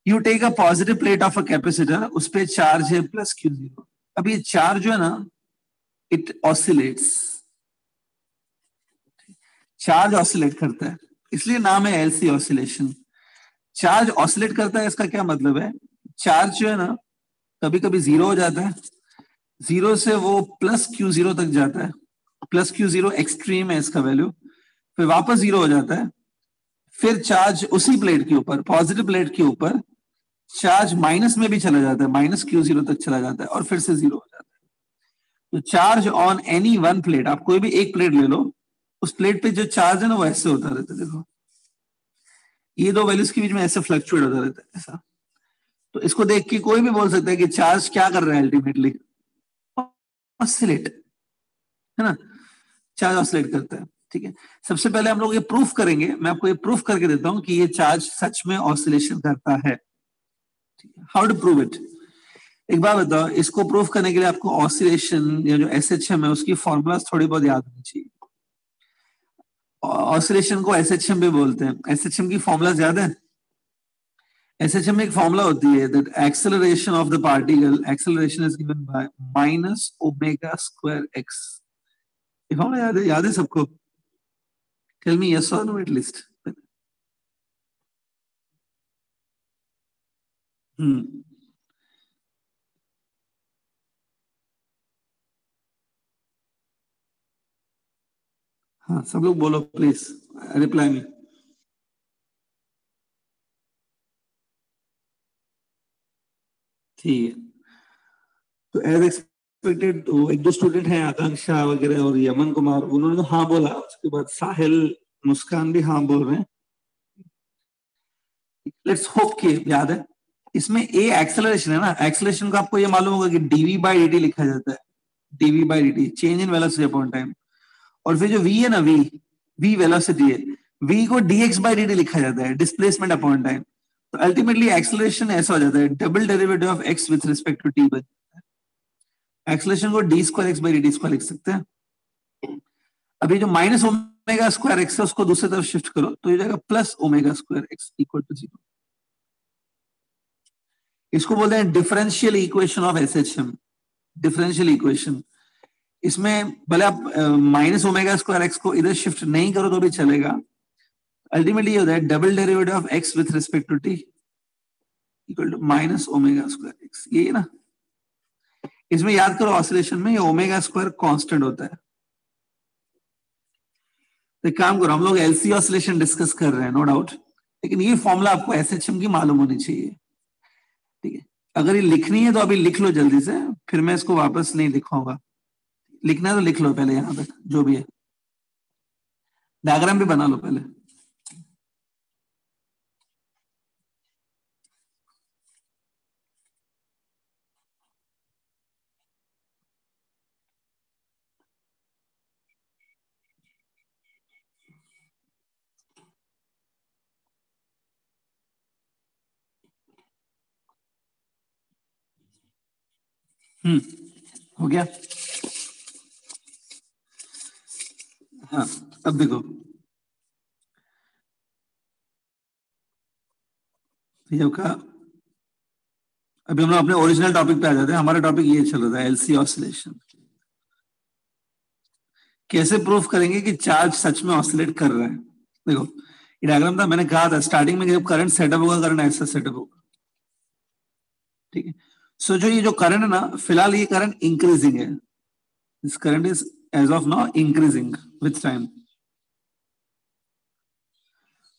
You take a positive plate of a capacitor, उस पर चार्ज है प्लस Q0। अब ये चार्ज जो है ना, इट ऑसिलेट्स, चार्ज ऑसिलेट करता है, इसलिए नाम है एलसी ऑसिलेशन। चार्ज ऑसिलेट करता है, इसका क्या मतलब है, चार्ज जो है ना कभी कभी 0 हो जाता है, 0 से वो प्लस Q0 तक जाता है, प्लस Q0 एक्सट्रीम है इसका वैल्यू, फिर वापस 0 हो जाता है, फिर चार्ज उसी प्लेट के ऊपर, पॉजिटिव प्लेट के ऊपर चार्ज माइनस में भी चला जाता है, माइनस Q0 तक चला जाता है और फिर से 0 हो जाता है। तो charge on any one plate, आप कोई भी एक प्लेट ले लो, उस प्लेट पे जो चार्ज है ना वो ऐसे होता रहता है, देखो ये दो वैल्यूज के बीच में ऐसे फ्लक्चुएट होता रहता है ऐसा। तो इसको देख के कोई भी बोल सकता है कि चार्ज क्या कर रहा है, अल्टीमेटली ऑसिलेट, है ना, चार्ज ऑसिलेट करता है, ठीक है। सबसे पहले हम लोग ये प्रूफ करेंगे, मैं आपको ये प्रूफ करके देता हूं कि ये चार्ज सच में ऑसिलेशन करता है। हाउ टू प्रूव इट, एक बार बताओ, इसको प्रूफ करने के लिए आपको ऑसिलेशन या जो SHM है उसकी फॉर्मूलाज थोड़ी बहुत याद होनी चाहिए। ऑसिलेशन को SHM भी बोलते हैं, SHM की फॉर्मूलाज याद है। SHM में एक फॉर्मूला होती है that acceleration of the particle, acceleration is given by minus omega square x। ये फॉर्मूला याद है सबको? टेल मी यस और नो एटलीस्ट। हाँ सब लोग बोलो प्लीज, रिप्लाई मी। ठीक है, तो एज एक्सपेक्टेड तो एक दो स्टूडेंट हैं, आकांक्षा वगैरह और यमन कुमार, उन्होंने तो हाँ बोला, उसके बाद साहिल, मुस्कान भी हाँ बोल रहे हैं। लेट्स होप कि याद है। इसमें ए एक्सेलरेशन है ना, एक्सेलरेशन को आपको ये मालूम होगा कि dv बाई dt लिखा जाता है, dv by dt change in velocity upon time, और फिर जो v है ना, v वेलोसिटी है, v को dx बाई dt लिखा जाता है, डिस्प्लेसमेंट अपॉन टाइम। तो अल्टीमेटली एक्सेलरेशन ऐसा हो जाता है, double derivative of x with respect to t बन जाता है। एक्सेलरेशन को d square x by dt square लिख सकते हैं। अभी जो माइनस ओमेगा स्क्वायर एक्स है उसको दूसरी तरफ शिफ्ट करो तो ये जाएगा plus omega square X equal to 0। इसको बोलते हैं differential equation of SHM, differential equation. इसमें भले आप माइनस ओमेगा स्क्वायर एक्स को इधर शिफ्ट नहीं करो तो भी चलेगा, अल्टीमेटली ये होता है double derivative of x with respect to t equal to minus omega square X. ये ना, इसमें याद करो ऑसिलेशन में ये ओमेगा स्क्वायर कांस्टेंट होता है। तो काम करो, हम लोग एलसी ऑसिलेशन डिस्कस कर रहे हैं नो डाउट, लेकिन ये फॉर्मूला आपको SHM की मालूम होनी चाहिए, ठीक है। अगर ये लिखनी है तो अभी लिख लो जल्दी से, फिर मैं इसको वापस नहीं लिखवाऊंगा। लिखना है तो लिख लो पहले, यहां तक जो भी है, डायग्राम भी बना लो पहले। हो गया। हाँ अब देखो, का अभी हम लोग अपने ओरिजिनल टॉपिक पे आ जाते हैं। हमारा टॉपिक ये चल रहा था एलसी ऑसिलेशन। कैसे प्रूफ करेंगे कि चार्ज सच में ऑसिलेट कर रहा है। देखो ये डायग्राम था, मैंने कहा था स्टार्टिंग में जब करंट सेटअप होगा, करंट ऐसा सेटअप होगा, ठीक है। सो जो ये जो करंट है ना, फिलहाल ये करंट इंक्रीजिंग है, this current is as of now increasing with time.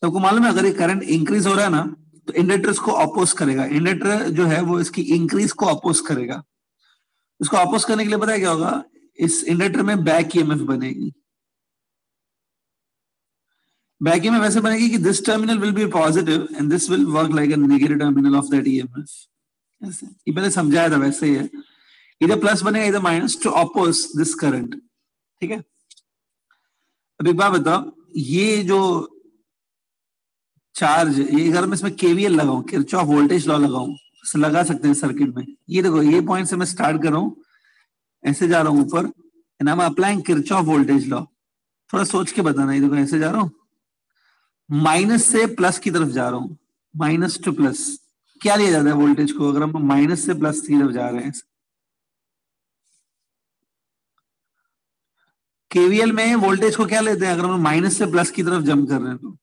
तो आपको मालूम है अगर ये करंट इंक्रीज हो रहा है ना तो इंडक्टर इसको अपोज करेगा, इंडक्टर जो है वो इसकी इंक्रीज को अपोज करेगा। इसको अपोज करने के लिए पता है क्या होगा, इस इंडक्टर में बैक ईएमएफ बनेगी। बैक ईएमएफ ऐसे बनेगी कि this terminal will be positive and this will work like a negative terminal of that EMF. ऐसे ये पहले समझाया था, वैसे ही है, इधर प्लस बनेगा इधर minus to oppose this current. ठीक है, अब एक बात बताओ, ये जो चार्ज, ये अगर मैं इसमें केवीएल लगाऊं, किरचॉफ वोल्टेज लॉ लगाऊं, तो लगा सकते हैं सर्किट में। ये देखो, ये पॉइंट से मैं स्टार्ट कर रहा हूं, ऐसे जा रहा हूं ऊपर, and I am applying Kirchhoff voltage law. थोड़ा सोच के बताना, ये देखो ऐसे जा रहा हूं, माइनस से प्लस की तरफ जा रहा हूं, माइनस टू प्लस। क्या लिया जाता है वोल्टेज को अगर हम माइनस से प्लस की तरफ जा रहे हैं? केवीएल में वोल्टेज को क्या लेते हैं अगर हम माइनस से प्लस की तरफ जंप कर रहे हैं तो?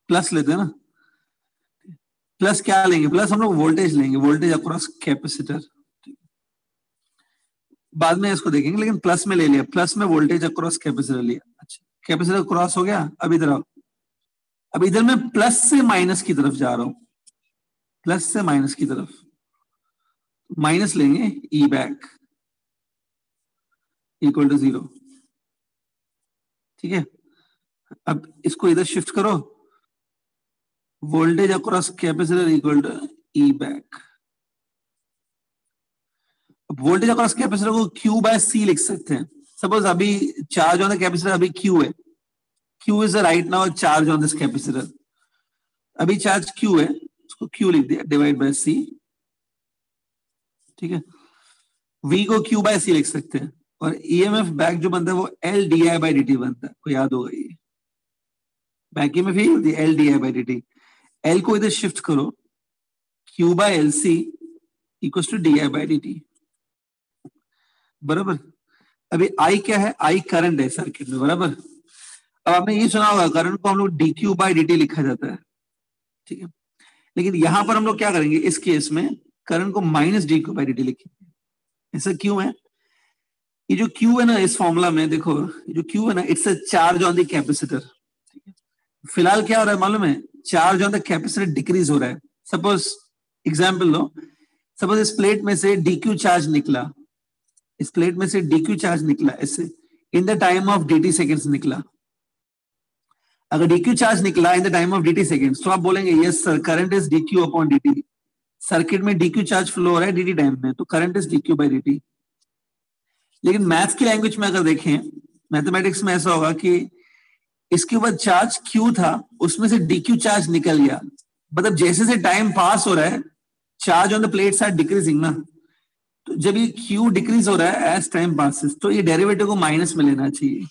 प्लस लेते हैं ना। प्लस क्या लेंगे? प्लस हम लोग वोल्टेज लेंगे, वोल्टेज अक्रॉस कैपेसिटर। बाद में इसको देखेंगे, लेकिन प्लस में ले लिया, प्लस में वोल्टेज अक्रॉस कैपेसिटर लिया। अच्छा, कैपेसिटर क्रॉस हो गया। अब इधर आओ, अब इधर मैं प्लस से माइनस की तरफ जा रहा हूं, प्लस से माइनस की तरफ, माइनस लेंगे, ई बैक इक्वल टू 0। ठीक है, अब इसको इधर शिफ्ट करो, voltage across capacitor equal to E back. Voltage across capacitor को Q बाय C लिख सकते हैं। सपोज अभी चार्ज ऑन द कैपेसिटर अभी Q है, Q is right now charge on this capacitor. अभी चार्ज Q है, उसको Q लिख दिया, डिवाइड बाय C। ठीक है, V को Q बाय C लिख सकते हैं, और EMF बैक जो बनता है वो L di बाई dt बनता है, को याद होगा ये बैक EMF ही होती है, L di by dt। L को इधर शिफ्ट करो, Q by L C equal to d by d t, बराबर। अभी I क्या है? I करंट है सर्किट में, बराबर। अब आपने ये सुना होगा करंट को हम लोग dq बाई dt लिखा जाता है। ठीक है, लेकिन यहां पर हम लोग क्या करेंगे, इस केस में करंट को माइनस dq बाई dt लिखेंगे। ऐसा क्यों है? ये जो Q है ना इस फॉर्मूला में, देखो ये जो Q है ना, it's a charge on the capacitor. फिलहाल क्या हो रहा है मालूम है? Charge on the capacitor decrease हो रहा है। सपोज एग्जाम्पल लो, सपोज इस प्लेट में से dq चार्ज निकला, इस प्लेट में से dq चार्ज निकला ऐसे, in the time of dt seconds निकला। अगर dq चार्ज निकला in the time of dt seconds, तो आप बोलेंगे yes sir, current is dq upon dt। Circuit में dq चार्ज फ्लो हो रहा है dt टाइम में, तो current is dq by dt। लेकिन मैथ्स की लैंग्वेज में अगर देखें, मैथमेटिक्स में ऐसा होगा कि इसके ऊपर चार्ज q था, उसमें से dq चार्ज निकल गया, मतलब जैसे से टाइम पास हो रहा है, charge on the plates are decreasing ना। तो जब ये q डिक्रीज हो रहा है एज टाइम पासिस, तो ये डेरिवेटिव को माइनस में लेना चाहिए।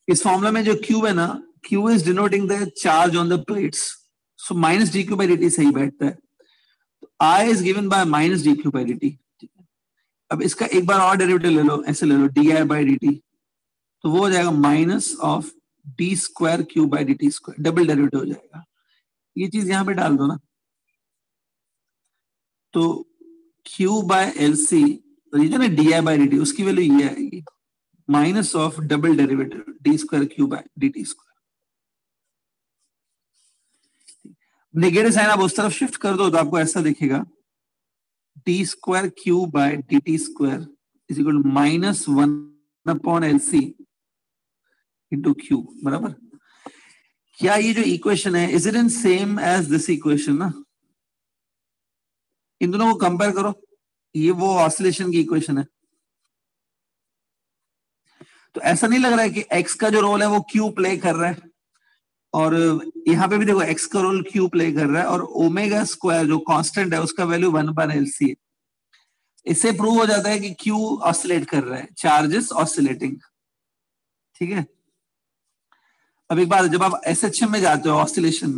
इस फॉर्मूला में जो q है ना, q is denoting the charge on the plates, so minus dq by dt सही बैठता है। तो I is given by minus dq by dt। अब इसका एक बार और डेरिवेटिव ले लो, ऐसे ले लो di बाई dt, तो वो हो जाएगा minus of D square Q by d t square, double derivative हो जाएगा। ये चीज यहां पे डाल दो ना, तो Q बाय एल सी, ये जो ना d i by d t, उसकी वैल्यू ये आएगी minus of double derivative d square q by d t square. Negative sign आप उस तरफ शिफ्ट कर दो तो आपको ऐसा दिखेगा, d square q by d t square is equal to minus 1 upon L C into q, बराबर। क्या ये जो इक्वेशन है, is it in same as this equation ना? इन दोनों को कंपेयर करो, ये वो ऑसिलेशन की इक्वेशन है। तो ऐसा नहीं लग रहा है कि x का जो रोल है वो q प्ले कर रहा है, और यहां पे भी देखो x का रोल q प्ले कर रहा है, और ओमेगा स्क्वायर जो कांस्टेंट है उसका वैल्यू 1/LC है। इससे प्रूव हो जाता है कि q ऑसिलेट कर रहा है, चार्जेस ऑसिलेटिंग। ठीक है, अब एक बात, जब आप SHM में जाते हो ऑसिलेशन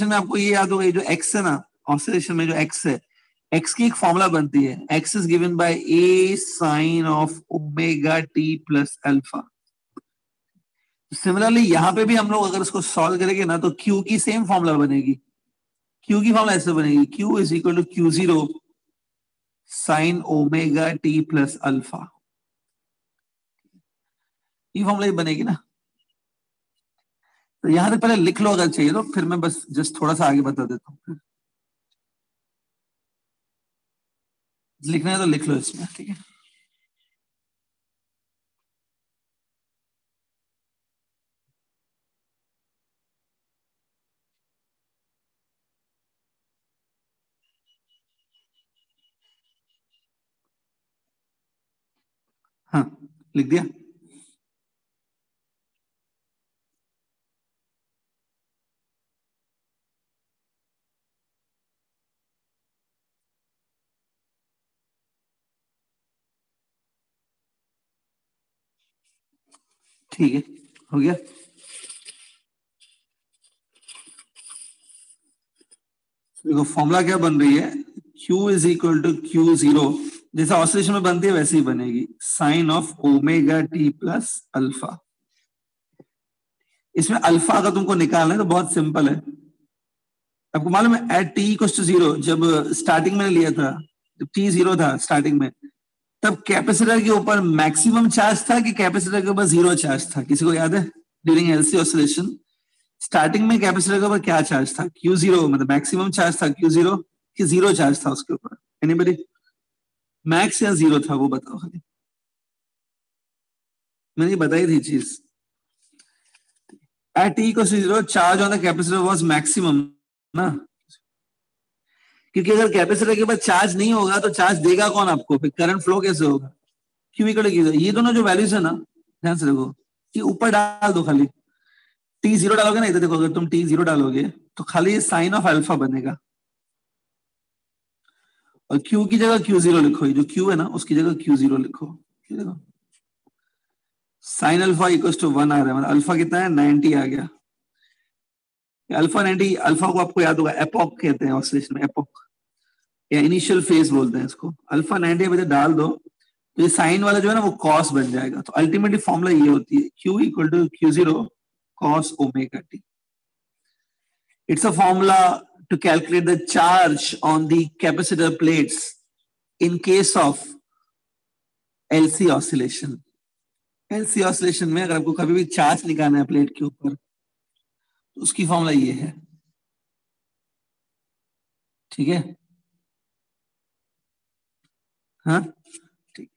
में आपको ये याद होगा, ये जो x है ना ऑसिलेशन में, जो x है, x की एक फॉर्मूला बनती है, x is given by a sine of omega t plus alpha. Similarly यहां पे भी हम लोग अगर इसको सॉल्व करेंगे ना, तो q की सेम फॉर्मूला बनेगी। q की फॉर्मूला ऐसे बनेगी, q is equal to q0 sine omega t plus alpha. ये फॉर्मूला बनेगी ना। तो यहां से पहले लिख लो अगर चाहिए तो, फिर मैं बस जस्ट थोड़ा सा आगे बता देता हूँ। लिखना है तो लिख लो इसमें, ठीक है। लिख दिया? ठीक है, हो गया। देखो फॉर्मूला क्या बन रही है, Q is equal to Q0, जैसा ऑसिलेशन में बनती है वैसे ही बनेगी, sine of omega t plus alpha. इसमें अल्फा अगर तुमको निकालना है तो बहुत सिंपल है। आपको मालूम है एट टी इक्वल टू 0, जब स्टार्टिंग में लिया था, जब टी 0 था स्टार्टिंग में, तब कैपेसिटर के ऊपर मैक्सिमम चार्ज था कि कैपेसिटर के ऊपर 0 चार्ज था? किसी को याद है? ड्यूरिंग एलसी ऑसिलेशन स्टार्टिंग में कैपेसिटर के ऊपर क्या चार्ज था? Q0, मतलब मैक्सिमम चार्ज था Q0 कि 0 चार्ज था उसके ऊपर? एनीबॉडी? मैक्स या 0 था, वो बताओ खाली। मैंने बताई थी चीज, at t equal to 0 charge on the capacitor was maximum ना, क्योंकि अगर कैपेसिटर के ऊपर चार्ज नहीं होगा तो चार्ज देगा कौन आपको? फिर करंट फ्लो कैसे होगा? Q equal to 0। ये दोनों जो वैल्यूज है ना, ध्यान से देखो, कि ऊपर डाल दो खाली। T0 डालोगे ना, इधर देखो, अगर तुम T0 डालोगे तो खाली साइन ऑफ अल्फा बनेगा, और Q की जगह Q0 लिखो, ये जो Q है ना उसकी जगह Q0 लिखो। देखो साइन अल्फा इक्वल टू 1 आ रहा है, मतलब अल्फा कितना है? 90 आ गया। अल्फा 90, अल्फा को आपको याद होगा एपोक कहते हैं ऑसिलेशन में, एपोक या इनिशियल फेज बोलते हैं इसको। अल्फा 90 बजे डाल दो तो ये साइन वाला जो है ना वो कॉस बन जाएगा। तो अल्टीमेटली फॉर्मूला ये होती है Q equal to Q0 cos omega t. It's a formula to calculate the charge on the capacitor plates in case of LC oscillation. LC oscillation में अगर आपको कभी भी चार्ज निकालना है प्लेट के ऊपर तो उसकी फॉर्मूला ये है, ठीक है? हाँ ठीक।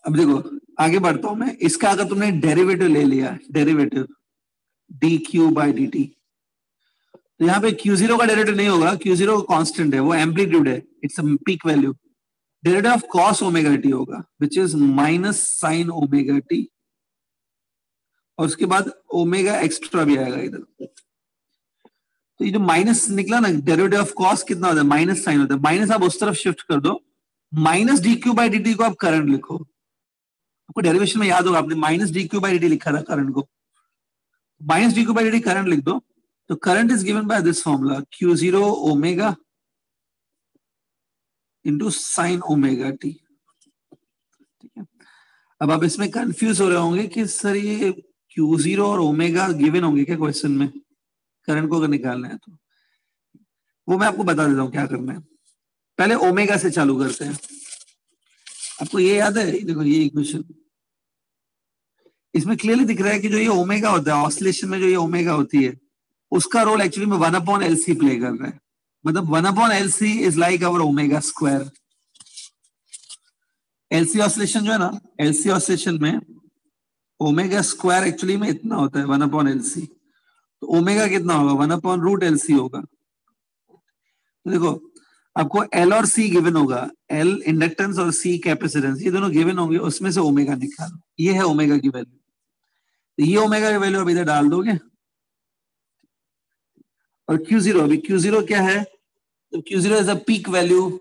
अब देखो आगे बढ़ता हूं मैं, इसका अगर तुमने डेरिवेटिव ले लिया, डेरिवेटिव dq by dt, तो यहाँ पे Q0 का डेरिवेटिव नहीं होगा, Q0 कांस्टेंट है, वो एम्पलीट्यूड है, it's a peak value. Derivative of cos omega T होगा which is minus sine omega T, और उसके बाद ओमेगा एक्स्ट्रा भी आएगा इधर। तो ये जो माइनस निकला ना, डेरिवेटिव ऑफ cos कितना होता है? माइनस साइन होता है, माइनस आप उस तरफ शिफ्ट कर दो, माइनस dq by dt को आप करंट लिखो। आपको डेरिवेशन में याद होगा, आपने माइनस dq by dt लिखा था करंट को, minus dq by dt current लिख दो, तो current is given by this formula Q0 omega into sine omega T. ठीक है, अब आप इसमें कंफ्यूज हो रहे होंगे कि सर ये Q0 और ओमेगा गिवन होंगे क्या क्वेश्चन में, करंट को अगर निकालना है तो? वो मैं आपको बता देता हूँ क्या करना है। पहले ओमेगा से चालू करते हैं। आपको ये याद है, देखो ये इक्वेशन, इसमें क्लियरली दिख रहा है कि जो ये ओमेगा होता है ऑसिलेशन में, जो ये ओमेगा होती है उसका रोल एक्चुअली में 1/LC प्ले कर रहा है। मतलब 1/LC is like our omega square. LC oscillation जो है ना, एलसी ऑसिलेशन में ओमेगा स्क्वायर एक्चुअली में इतना होता है 1/LC, तो ओमेगा कितना होगा? 1/√LC होगा। तो देखो आपको एल और सी गिवन होगा, एल इंडक्टेंस और सी कैपेसिटेंस, ये दोनों गिवन होंगे, उसमें से ओमेगा निकालो। ये है ओमेगा की वैल्यू, तो ये ओमेगा की वैल्यू अब इधर डाल दोगे, और Q0, अभी Q0 क्या है? तो Q0 is a peak value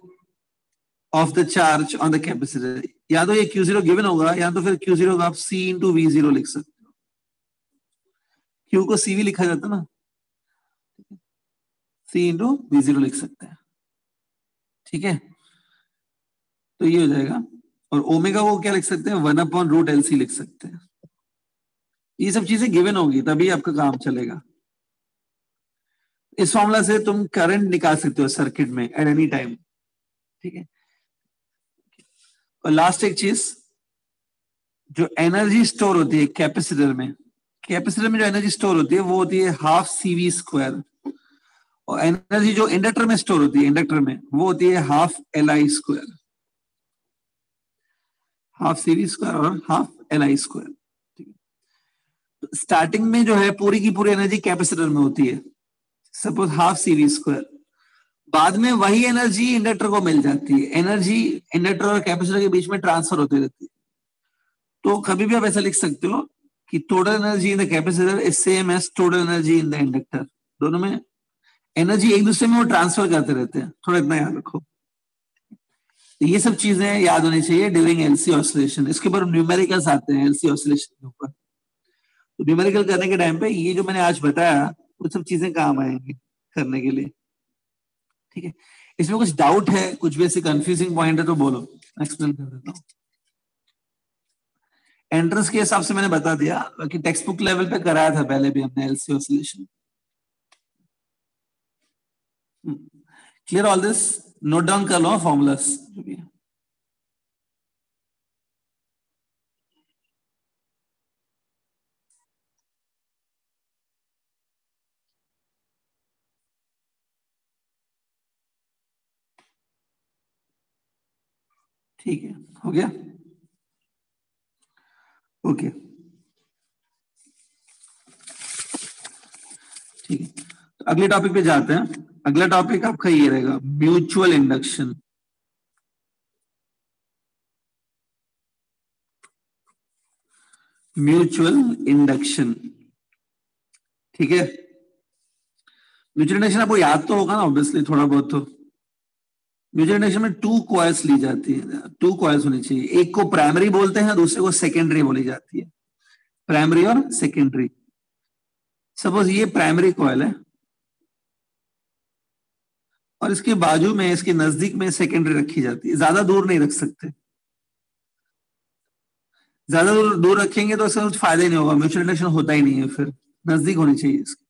of the charge on the capacitor. या तो ये Q0 गिवन होगा, या तो फिर Q0 को आप C इंटू V0 लिख सकते हो। Q को CV लिखा जाता है ना, C इंटू V0 लिख सकते हैं, ठीक है? तो ये हो जाएगा, और ओमेगा को क्या लिख सकते हैं? 1/√LC लिख सकते हैं। ये सब चीजें गिवन होगी तभी आपका काम चलेगा। इस फॉर्मूला से तुम करंट निकाल सकते हो सर्किट में एट एनी टाइम, ठीक है? और लास्ट एक चीज, जो एनर्जी स्टोर होती है कैपेसिटर में, कैपेसिटर में जो एनर्जी स्टोर होती है वो होती है हाफ CV स्क्वायर, और एनर्जी जो इंडक्टर में स्टोर होती है, इंडक्टर में, वो होती है half LI square, half CV square और हाफ LI स्क्वायर। स्टार्टिंग में जो है पूरी की पूरी एनर्जी कैपेसिटर में होती है, सपोज हाफ CV स्क्वायर, बाद में वही एनर्जी इंडक्टर को मिल जाती है। एनर्जी इंडक्टर और कैपेसिटर के बीच में ट्रांसफर होती रहती है। तो कभी भी आप ऐसा लिख सकते हो कि total energy in the capacitor is same as total energy in the inductor. दोनों में एनर्जी एक दूसरे में वो ट्रांसफर करते रहते हैं, थोड़ा इतना याद रखो। ये सब चीजें याद होनी चाहिए ड्यूरिंग एलसी ऑसिलेशन। इसके ऊपर न्यूमेरिकल्स आते हैं एलसी ऑसिलेशन के ऊपर, तो न्यूमेरिकल करने के टाइम पे ये जो मैंने आज बताया वो सब चीजें काम आएंगी करने के लिए, ठीक है। इसमें कुछ डाउट है, कुछ भी ऐसे कंफ्यूजिंग पॉइंट है तो बोलो, एक्सप्लेन कर देता हूँ। एंट्रेंस के हिसाब से मैंने बता दिया, बाकी टेक्स्ट बुक लेवल पे कराया था पहले भी हमने LC oscillation. Clear all this? Note down कर लो फॉर्मूलास जो भी है। ठीक है, हो गया? ओके, ठीक है। तो अगले टॉपिक पे जाते हैं। अगला टॉपिक आपका ये रहेगा, म्यूचुअल इंडक्शन। म्यूचुअल इंडक्शन, ठीक है। म्यूचुअल इंडक्शन आपको याद तो होगा ना ऑब्वियसली थोड़ा बहुत तो। म्यूचुअल इंडक्शन में 2 कॉइल्स ली जाती है, 2 कॉइल्स होनी चाहिए। एक को प्राइमरी बोलते हैं, दूसरे को सेकेंडरी बोली जाती है। Primary or secondary. सपोज ये प्राइमरी कॉइल है और इसके बाजू में, इसके नजदीक में सेकेंडरी रखी जाती है। ज्यादा दूर नहीं रख सकते, ज्यादा दूर रखेंगे तो इसका कुछ फायदा ही नहीं होगा, म्यूचुअल इंडक्शन होता ही नहीं है, फिर नजदीक होनी चाहिए इसके।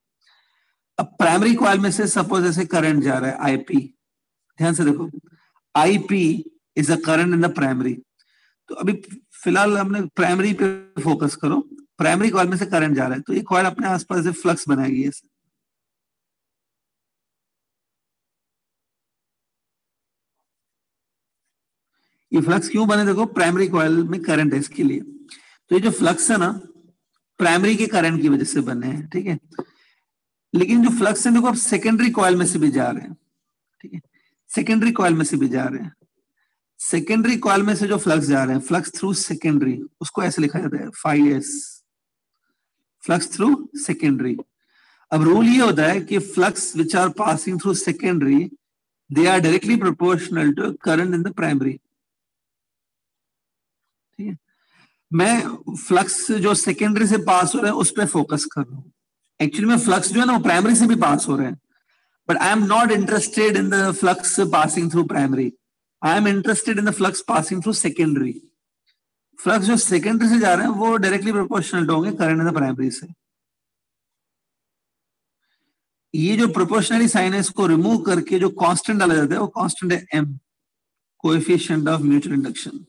अब प्राइमरी कॉइल में से सपोज ऐसे करंट जा रहा है आईपी, ध्यान से देखो, IP is a current in the primary. तो अभी फिलहाल हमने प्राइमरी पे फोकस करो। प्राइमरी कॉइल में से करंट जा रहा है तो ये कॉइल अपने आसपास से फ्लक्स बनाएगी ऐसे। ये फ्लक्स क्यों बने? देखो प्राइमरी कॉइल में करंट है इसके लिए, तो ये जो फ्लक्स है ना प्राइमरी के करंट की वजह से बने हैं, ठीक है। लेकिन जो फ्लक्स है देखो अब सेकेंडरी कॉइल में से भी जा रहे हैं, ठीक है। सेकेंडरी कॉइल में से भी जा रहे हैं। सेकेंडरी कॉइल में से जो फ्लक्स जा रहे हैं, फ्लक्स थ्रू सेकेंडरी, उसको ऐसे लिखा जाता है φs, फ्लक्स थ्रू सेकेंडरी। अब रूल ये होता है कि flux which are passing through secondary they are directly proportional to current in the primary, ठीक है। मैं फ्लक्स जो सेकेंडरी से पास हो रहे हैं उस पर फोकस कर रहा हूं। एक्चुअली में फ्लक्स जो है ना वो प्राइमरी से भी पास हो रहे हैं, but I am not interested in the flux passing through primary, I am interested in the flux passing through secondary. Flux जो सेकेंडरी से जा रहे हैं वो डायरेक्टली प्रोपोर्शनल होंगे करंट इन द प्राइमरी से। ये जो प्रोपोर्शनली साइन है इसको रिमूव करके जो कांस्टेंट डाला जाता है वो कांस्टेंट है m, coefficient of mutual induction.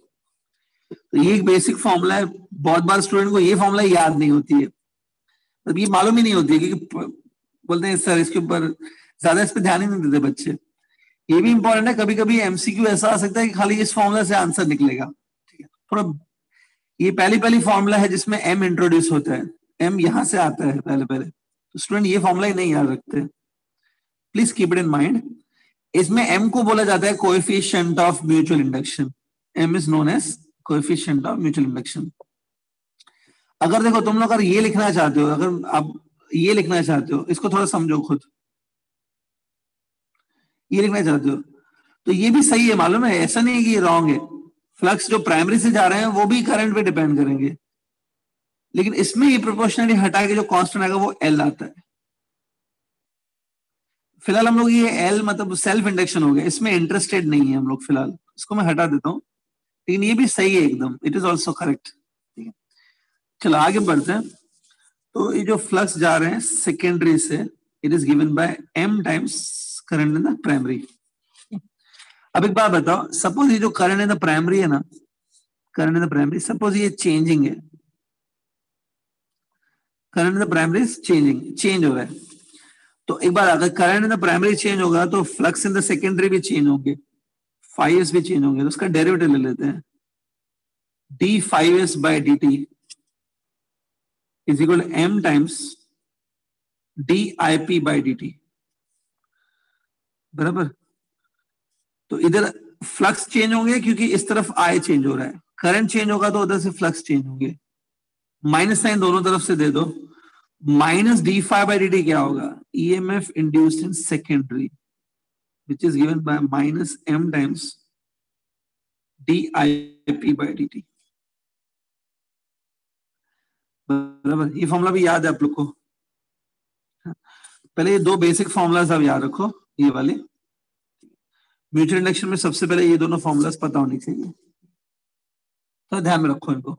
तो ये एक बेसिक फॉर्मूला है, बहुत बार स्टूडेंट को ये फॉर्मूला याद नहीं होती है, मतलब ये मालूम ही नहीं होती है, क्योंकि बोलते हैं सर इसके ऊपर ज्यादा इस पर ध्यान ही नहीं देते बच्चे। ये भी इंपॉर्टेंट है, कभी कभी एमसीक्यू ऐसा आ सकता है कि खाली इस फॉर्मूला से आंसर निकलेगा, ठीक है। थोड़ा ये पहली फॉर्मूला है जिसमें m इंट्रोड्यूस होता है, m यहां से आता है पहले, तो स्टूडेंट ये फॉर्मूला ही नहीं याद रखते, please keep it in mind. इसमें m को बोला जाता है coefficient of mutual induction, m is known as coefficient of mutual induction. अगर देखो तुम लोग अगर ये लिखना चाहते हो, अगर आप ये लिखना चाहते हो, इसको थोड़ा समझो खुद, ये लिखना चाहते हो तो ये भी सही है, मालूम है, ऐसा नहीं है कि ये रॉन्ग है। फ्लक्स जो प्राइमरी से जा रहे हैं वो भी करंट पे डिपेंड करेंगे, लेकिन इसमें ये प्रोपोर्शनली हटा के जो कांस्टेंट आएगा वो एल आता है। फिलहाल हम लोग ये एल मतलब सेल्फ इंडक्शन हो गया, इसमें इंटरेस्टेड नहीं है हम लोग फिलहाल, इसको मैं हटा देता हूं, लेकिन ये भी सही है एकदम, इट इज ऑल्सो करेक्ट, ठीक है। चलो आगे बढ़ते हैं। तो ये जो फ्लक्स जा रहे हैं सेकेंडरी से, it is given bye m times current in the primary. अब एक बात बताओ, सपोज ये जो करंट इन द प्राइमरी है ना, current in the primary, suppose ये चेंजिंग है, current in the primary changing, change हो रहा है, तो एक बार अगर current in the primary change होगा तो फ्लक्स इन द सेकेंडरी भी चेंज होंगे, φs भी चेंज होंगे, तो उसका डेरिवेटिव ले लेते हैं, d φs by dt is equal to m times dip by dt, बराबर। तो इधर फ्लक्स चेंज होंगे क्योंकि इस तरफ I चेंज हो रहा है, करंट चेंज होगा तो उधर से फ्लक्स चेंज होंगे। माइनस साइन दोनों तरफ से दे दो, minus d phi by d t क्या होगा, EMF induced in secondary which is given by minus M times d i p by d t. बराबर, ये फॉर्मूला भी याद है आप लोग को। पहले ये दो बेसिक फॉर्मूलाज आप याद रखो, ये वाले म्यूचुअल इंडक्शन में सबसे पहले ये दोनों फॉर्मूलाज पता होनी चाहिए, तो ध्यान में रखो इनको।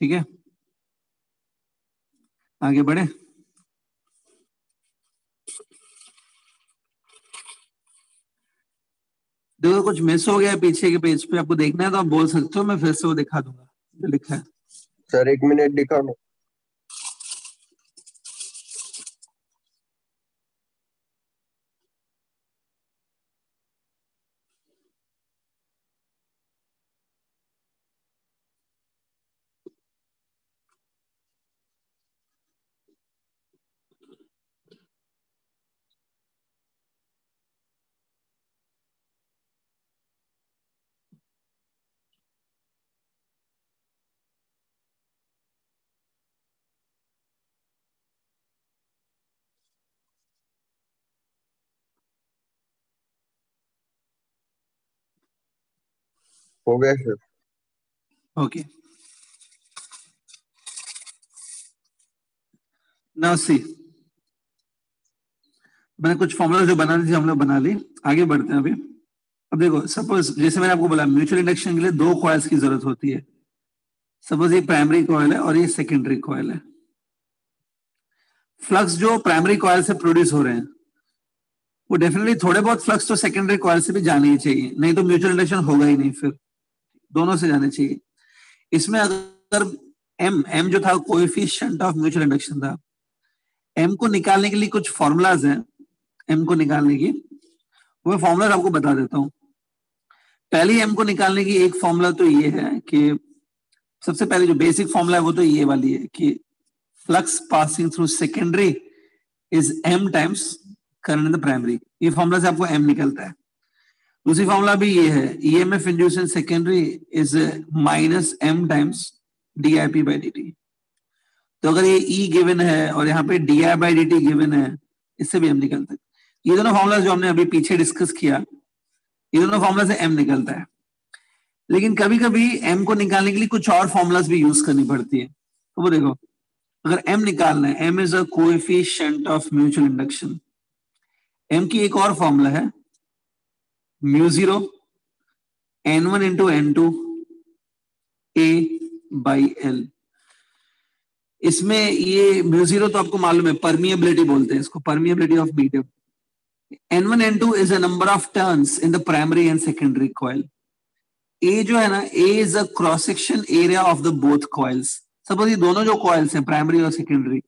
ठीक है, आगे बढ़े। देखो कुछ मिस हो गया पीछे के पेज पे, आपको देखना है तो आप बोल सकते हो, मैं फिर से वो दिखा दूंगा जो लिखा है। सर 1 मिनट दिखाओ ना। हो गया सर। ओके, नाउ सी, मैंने कुछ फॉर्मूला जो बनाने थे हम लोग बना ली, आगे बढ़ते हैं अभी। अब देखो, सपोज जैसे मैंने आपको बोला म्यूचुअल इंडक्शन के लिए दो कॉइल्स की जरूरत होती है। सपोज ये प्राइमरी कॉइल है और ये सेकेंडरी कॉइल है। फ्लक्स जो प्राइमरी कॉइल से प्रोड्यूस हो रहे हैं वो डेफिनेटली थोड़े बहुत फ्लक्स तो सेकेंडरी कॉइल से भी जाने ही चाहिए, नहीं तो म्यूचुअल इंडक्शन होगा ही नहीं, फिर दोनों से जाने चाहिए। इसमें अगर एम जो था कोएफिशिएंट ऑफ म्यूचुअल इंडक्शन था, एम को निकालने के लिए कुछ फॉर्मूलाज हैं, एम को निकालने की वो फॉर्मूला आपको बता देता हूं। पहली एम को निकालने की एक फॉर्मूला तो ये है कि सबसे पहले जो बेसिक फॉर्मूला है वो तो ये वाली है कि flux passing through secondary is M times current in the primary. ये फॉर्मूला से आपको एम निकलता है। दूसरी फॉर्मूला भी ये है, EMF induced in secondary is minus M times d i p by d t. तो अगर ये ई गिवन है और यहाँ पे d i by d t given है, इससे भी एम निकलता है। ये दोनों फॉर्मूला जो हमने अभी पीछे डिस्कस किया, ये दोनों फॉर्मूला से एम निकलता है। लेकिन कभी कभी एम को निकालने के लिए कुछ और फॉर्मूलाज भी यूज करनी पड़ती है। तो वो देखो, अगर एम निकालना है, M is a coefficient of mutual induction. M की एक और फॉर्मूला है mu zero n1 into n2 a by L. इसमें ये म्यू जीरो तो आपको मालूम है, परमिएबिलिटी बोलते हैं इसको, permeability of medium. n1 n2 is a number of turns in the primary and secondary coil. A जो है ना, A is a cross section area of the both coils. Suppose ये दोनों जो कॉइल्स हैं प्राइमरी और सेकेंडरी,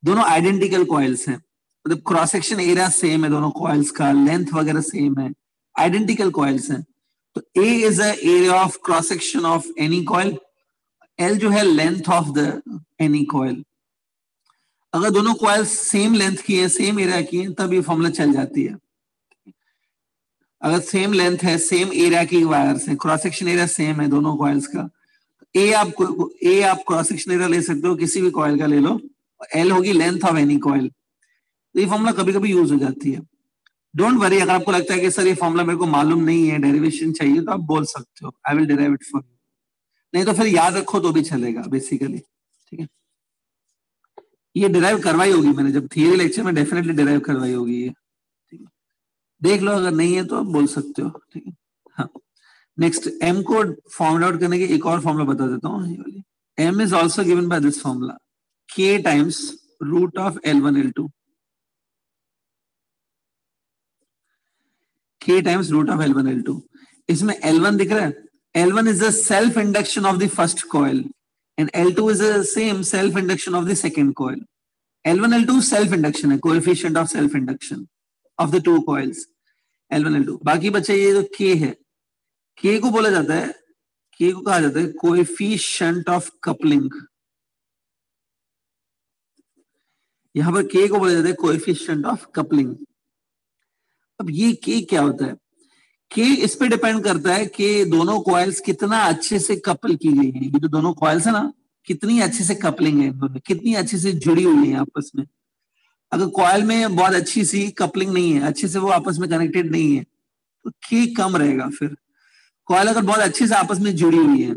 दोनों identical coils हैं, मतलब क्रॉस सेक्शन एरिया सेम है दोनों कॉइल्स का, लेंथ वगैरह सेम है, आइडेंटिकल कॉइल्स हैं। तो A is a area of cross section of any coil, L जो है length of the any coil। अगर दोनों कॉइल्स सेम लेंथ की है, सेम एरिया की है, तब ये फॉर्मूला चल जाती है। अगर सेम लेंथ है, सेम एरिया की वायर्स है, क्रॉस सेक्शन एरिया सेम है दोनों कॉइल्स का, ए आप क्रॉस सेक्शन एरिया ले सकते हो, किसी भी कॉइल का ले लो, एल होगी लेंथ ऑफ एनी कॉइल। तो ये फॉर्मूला कभी कभी यूज हो जाती है। डोंट वरी, अगर आपको लगता है कि सर ये फॉर्मूला मेरे को मालूम नहीं है, डेरिवेशन चाहिए, तो आप बोल सकते हो, I will derive it for you. नहीं तो फिर याद रखो तो भी चलेगा बेसिकली। ठीक है, ये डिराइव करवाई होगी मैंने, जब थियरी लेक्चर में डेफिनेटली डिराइव करवाई होगी ये। ठीक है, देख लो, अगर नहीं है तो आप बोल सकते हो। ठीक है, हाँ। नेक्स्ट, एम को फाउंड आउट करने की एक और फॉर्मूला बता देता हूँ, ये वाली। M is also given by this formula, K times root of L1 L2। K times root of L1 L2। इसमें L1 दिख रहा है, L1 is the self induction of the first coil and L2 is the same self induction of the second coil। L1 L2 self induction है, coefficient of self induction of the two coils L1 L2। बाकी बच्चे ये जो K है, K को बोला जाता है, K को कहा जाता है coefficient of coupling। यहां पर के को बोला जाता है कोएफिशिएंट ऑफ कपलिंग। अब ये के क्या होता है? के इस पे डिपेंड करता है कि दोनों कॉइल्स कितना अच्छे से कपल की गई हैं। ये जो दोनों कॉइल्स है ना, कितनी अच्छे से कपलिंग है, दोनों कितनी अच्छे से जुड़ी हुई है आपस में। अगर कॉइल में बहुत अच्छी सी कपलिंग नहीं है, अच्छे से वो आपस में कनेक्टेड नहीं है, तो के कम रहेगा। फिर कॉइल अगर बहुत अच्छे से आपस में जुड़ी हुई है,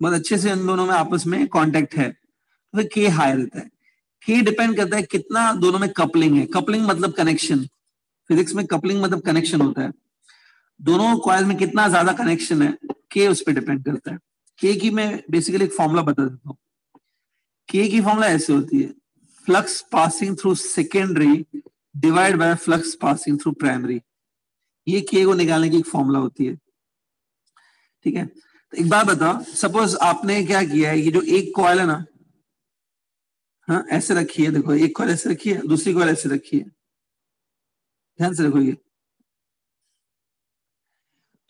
बहुत अच्छे से इन दोनों में आपस में कांटेक्ट है, तो फिर के हाई रहता है। के डिपेंड करता है कितना दोनों में कपलिंग है। कपलिंग मतलब कनेक्शन, फिजिक्स में कपलिंग मतलब कनेक्शन होता है। दोनों कॉइल में कितना ज्यादा कनेक्शन है, के उस पर डिपेंड करता है। के की मैं बेसिकली एक फॉर्मूला बता देता हूँ। के की फॉर्मूला ऐसे होती है, flux passing through secondary divide by flux passing through primary. ये के को निकालने की एक फॉर्मूला होती है, ठीक है। तो एक बात बताओ, सपोज आपने क्या किया है, ये जो एक कॉइल है ना, हाँ ऐसे रखी है, देखो एक कॉइल ऐसे रखी है, दूसरी कॉइल ऐसे रखी है, ध्यान से देखो ये।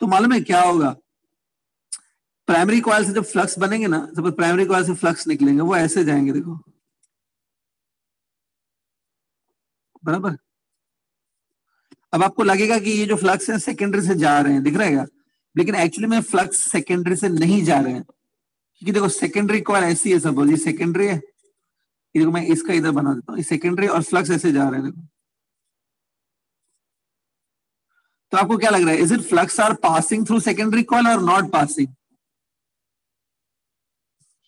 तो मालूम है क्या होगा, प्राइमरी कॉइल से जब फ्लक्स बनेंगे ना, सपोज प्राइमरी कॉइल से फ्लक्स निकलेंगे, वो ऐसे जाएंगे, देखो बराबर। अब आपको लगेगा कि ये जो फ्लक्स है सेकेंडरी से जा रहे हैं, दिख रहा है क्या? लेकिन एक्चुअली में फ्लक्स सेकेंडरी से नहीं जा रहे हैं, क्योंकि देखो सेकेंडरी कॉइल ऐसी है, सपोज ये सेकेंडरी है, ये देखो मैं इसका इधर बना देता हूँ, ये सेकेंडरी और फ्लक्स ऐसे जा रहे हैं, देखो। तो आपको क्या लग रहा है, is it flux are passing through secondary coil or not passing?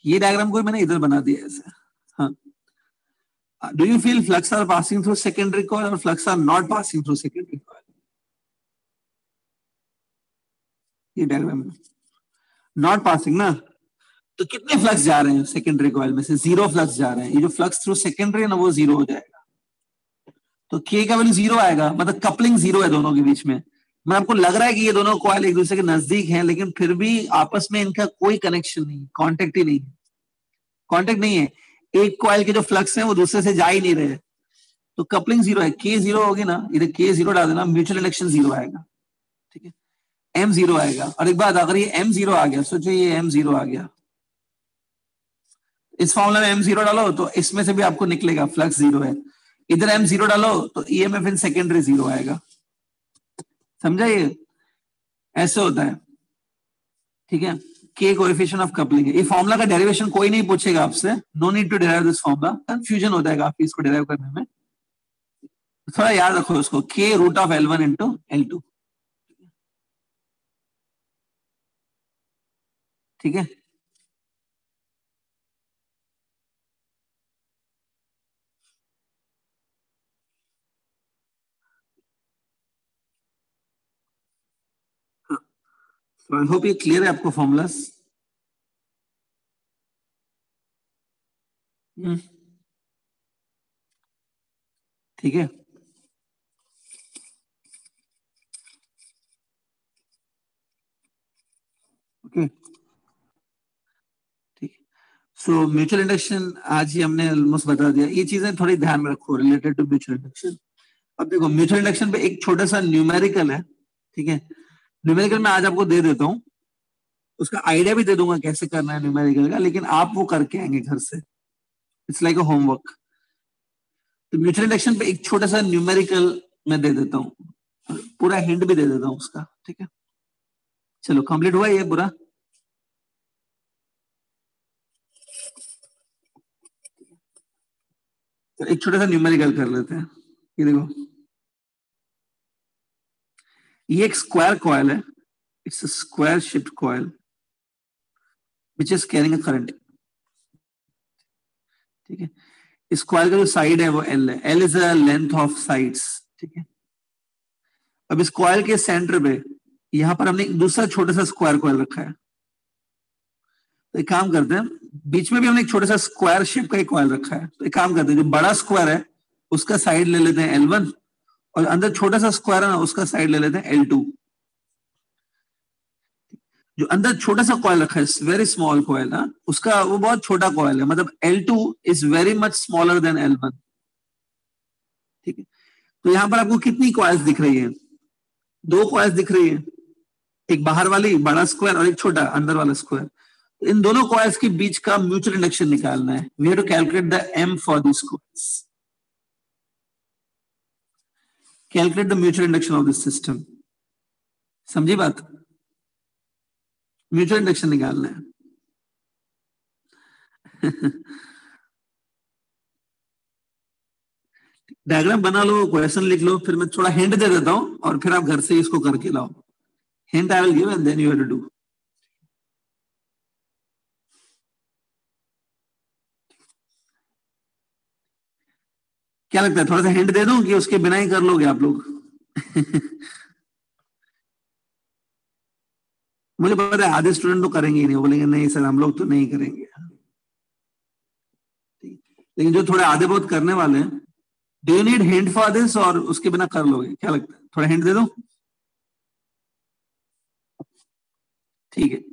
ये डायग्राम को मैंने इधर बना दिया ऐसे, हाँ। Do you feel flux are passing through secondary coil or flux are not passing through secondary coil? ये डायग्राम में नॉट पासिंग ना, तो कितने फ्लक्स जा रहे हैं सेकेंडरी कॉइल में से? 0 फ्लक्स जा रहे हैं। ये जो फ्लक्स थ्रू सेकेंडरी है ना, वो 0 हो जाएगा, तो के का वैल्यू 0 आएगा, मतलब कपलिंग 0 है दोनों के बीच में। मैं आपको लग रहा है कि ये दोनों कॉइल एक दूसरे के नजदीक हैं, लेकिन फिर भी आपस में इनका कोई कनेक्शन नहीं, कांटेक्ट ही नहीं है, कांटेक्ट नहीं है। एक कॉइल के जो फ्लक्स हैं वो दूसरे से जा ही नहीं रहे, तो कपलिंग 0 है। के 0 होगी ना, इधर के 0 डाल देना, म्यूचुअल इंडक्शन 0 आएगा, ठीक है। एम 0 आएगा। और एक बात, अगर ये एम 0 आ गया, सोचो ये एम 0 आ गया, इस फॉर्मूला में एम 0 डालो तो इसमें से भी आपको निकलेगा फ्लक्स 0 है। इधर एम 0 डालो तो ईएमएफ इन सेकेंडरी 0 आएगा। समझा? ये ऐसे होता है, ठीक है। के कोएफिशिएंट ऑफ कपलिंग है। ये फॉर्मूला का डेरिवेशन कोई नहीं पूछेगा आपसे, no need to derive this formula, confusion होता है काफी इसको डिराइव करने में, थोड़ा याद रखो उसको, के root of L1 into L2, ठीक है। So I hope ये क्लियर है आपको फॉर्मूलास। ठीक है, ओके, ठीक। सो म्यूचुअल इंडक्शन आज ही हमने ऑलमोस्ट बता दिया। ये चीजें थोड़ी ध्यान में रखो रिलेटेड टू म्यूचुअल इंडक्शन। अब देखो म्यूचुअल इंडक्शन पे एक छोटा सा न्यूमेरिकल है, ठीक है। न्यूमेरिकल मैं आज आपको दे देता हूँ, उसका आइडिया भी दे दूंगा कैसे करना है न्यूमेरिकल का, लेकिन आप वो करके आएंगे घर से, इट्स लाइक अ होमवर्क। तो म्यूचुअल इंडक्शन पे एक छोटा सा न्यूमेरिकल मैं दे देता हूँ, पूरा हिंट भी दे देता हूँ उसका, ठीक है। चलो कंप्लीट हुआ ये पूरा। तो एक छोटा सा न्यूमेरिकल कर लेते हैं। ये देखो, ये एक स्क्वायर कॉइल है, it's a square shaped coil which is carrying a current, ठीक है। इस कॉइल का जो साइड है वो L है, L is the length of sides, ठीक है। अब इस कॉइल के सेंटर पे यहां पर हमने एक दूसरा छोटा सा स्क्वायर कॉइल रखा है। तो एक काम करते हैं, बीच में भी हमने एक छोटा सा स्क्वायर शेप का एक कॉइल रखा है। तो एक काम करते हैं, जो बड़ा स्क्वायर है उसका साइड ले लेते हैं L1, और अंदर छोटा सा स्क्वायर है ना, उसका साइड ले लेते हैं L2। जो अंदर छोटा सा कॉइल रखा है, वेरी स्मॉल कॉइल, ना उसका वो बहुत छोटा कॉइल है, मतलब L2 is very much smaller than L1, ठीक है। तो यहां पर आपको कितनी कॉइल्स दिख रही है? 2 कॉइल्स दिख रही है, एक बाहर वाली बड़ा स्क्वायर और एक छोटा अंदर वाला स्क्वायर। तो इन दोनों कॉइल्स के बीच का म्यूचुअल इंडक्शन निकालना है। We have to calculate the M for this coils. Calculate the mutual induction of this system. समझी बात? म्यूचुअल इंडक्शन निकालना है। डायग्राम बना लो, क्वेश्चन लिख लो, फिर मैं थोड़ा हिंट दे देता हूं और फिर आप घर से इसको करके लाओ। Hint I will give and then you have to do. क्या लगता है, थोड़ा सा हिंट दे दूं कि उसके बिना ही कर लोगे आप लोग? मुझे पता है आधे स्टूडेंट तो करेंगे ही नहीं, वो बोलेंगे नहीं सर हम लोग तो नहीं करेंगे, लेकिन जो थोड़े आधे बहुत करने वाले हैं, do you need hint for this और उसके बिना कर लोगे? क्या लगता है, थोड़ा हिंट दे दो? ठीक है,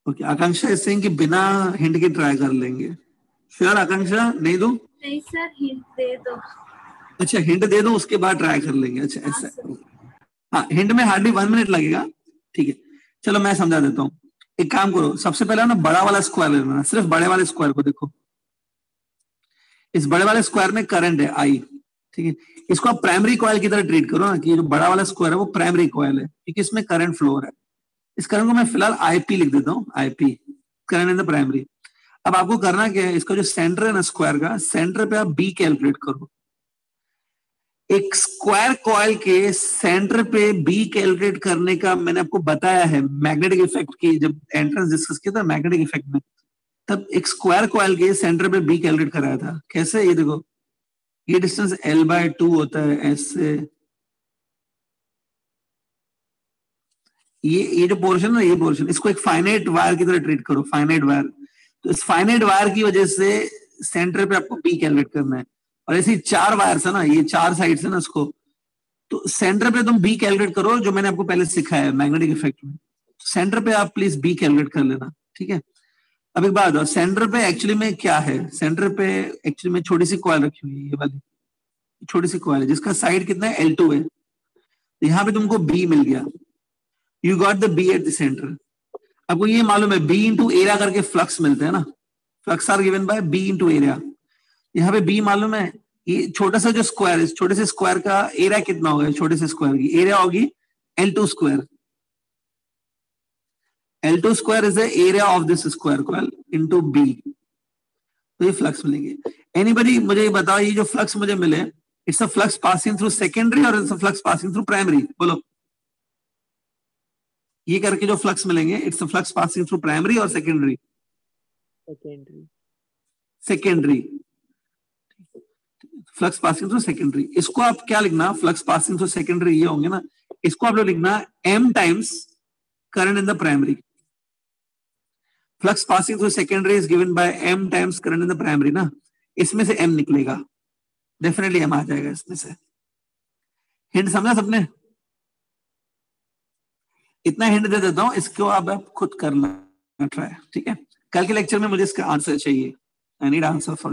ओके। आकांक्षा इस कि बिना हिंट के ट्राई कर लेंगे। श्योर आकांक्षा? नहीं दो? नहीं सर, हिंट दे दो। अच्छा हिंट दे दो, उसके बाद ट्राई कर लेंगे। अच्छा ऐसा, हाँ हिंट में हार्डली 1 मिनट लगेगा। ठीक है चलो मैं समझा देता हूँ। एक काम करो, सबसे पहले ना बड़ा वाला स्क्वायर लेना, सिर्फ बड़े वाले स्क्वायर को देखो। इस बड़े वाले स्क्वायर में करंट है आई, ठीक है। इसको आप प्राइमरी कॉइल की तरह ट्रीट करो ना, कि जो बड़ा वाला स्क्वायर है वो प्राइमरी कॉइल है, क्योंकि इसमें करंट फ्लो हो रहा है। इस करंट को मैं फिलहाल आईपी लिख देता हूँ, IP current in the primary. अब आपको करना क्या है, इसका जो सेंटर है ना स्क्वायर का, सेंटर पे आप बी कैलकुलेट करो। एक स्क्वायर कॉइल के सेंटर पे बी कैलकुलेट करने का मैंने आपको बताया है मैग्नेटिक इफेक्ट की, जब एंट्रेंस डिस्कस किया था मैग्नेटिक इफेक्ट में, तब एक स्क्वायर कॉइल के सेंटर पे बी कैलकुलेट कराया था। कैसे, ये देखो, ये डिस्टेंस L/2 होता है ऐसे, ये जो पोर्शन है, ये पोर्शन, इसको एक फाइनाइट वायर की तरह ट्रीट करो, फाइनाइट वायर। तो इस फाइनाइट वायर की वजह से सेंटर पे आपको बी कैलकुलेट करना है, और ऐसी 4 वायर्स है ना, ये 4 साइड्स है ना इसको, तो सेंटर पे तुम बी कैलकुलेट करो, जो मैंने आपको पहले सिखाया है मैग्नेटिक इफेक्ट में। सेंटर पे आप प्लीज बी कैलकुलेट कर लेना, ठीक है। अब एक बात, सेंटर पे एक्चुअली में क्या है, सेंटर पे एक्चुअली में छोटी सी कॉइल रखी हुई है, ये वाली छोटी सी कॉइल है जिसका साइड कितना है, L2 है। यहाँ पे तुमको बी मिल गया, you got the B at the center. आपको ये मालूम है बी इंटू एरिया करके फ्लक्स मिलते हैं ना, flux are given by B into area. यहाँ पे बी मालूम है, ये छोटा सा जो स्क्वायर है, छोटे से स्क्वायर का एरिया कितना होगा, छोटे से स्क्वायर की एरिया होगी L2 square. L2 square is the area of this square coil into B, तो ये फ्लक्स मिलेंगे। एनीबॉडी मुझे ये बताओ, ये जो फ्लक्स मुझे मिले, it's a flux passing through secondary or it's a flux passing through primary? बोलो, ये करके जो फ्लक्स मिलेंगे, it's a flux passing through primary or secondary? Secondary. Secondary, flux passing through secondary. इसको आप क्या लिखना, फ्लक्स पासिंग थ्रू सेकेंडरी ये होंगे ना, इसको आप लोग लिखना m times current in the primary. Flux passing through secondary is given bye m times current in the primary ना, इसमें से m निकलेगा, डेफिनेटली m आ जाएगा इसमें से। हिंट समझा सबने? इतना हिंट दे देता हूं, इसको आप खुद करना ट्राई, ठीक है। कल के लेक्चर में मुझे इसका आंसर चाहिए, आई नीड आंसर फॉर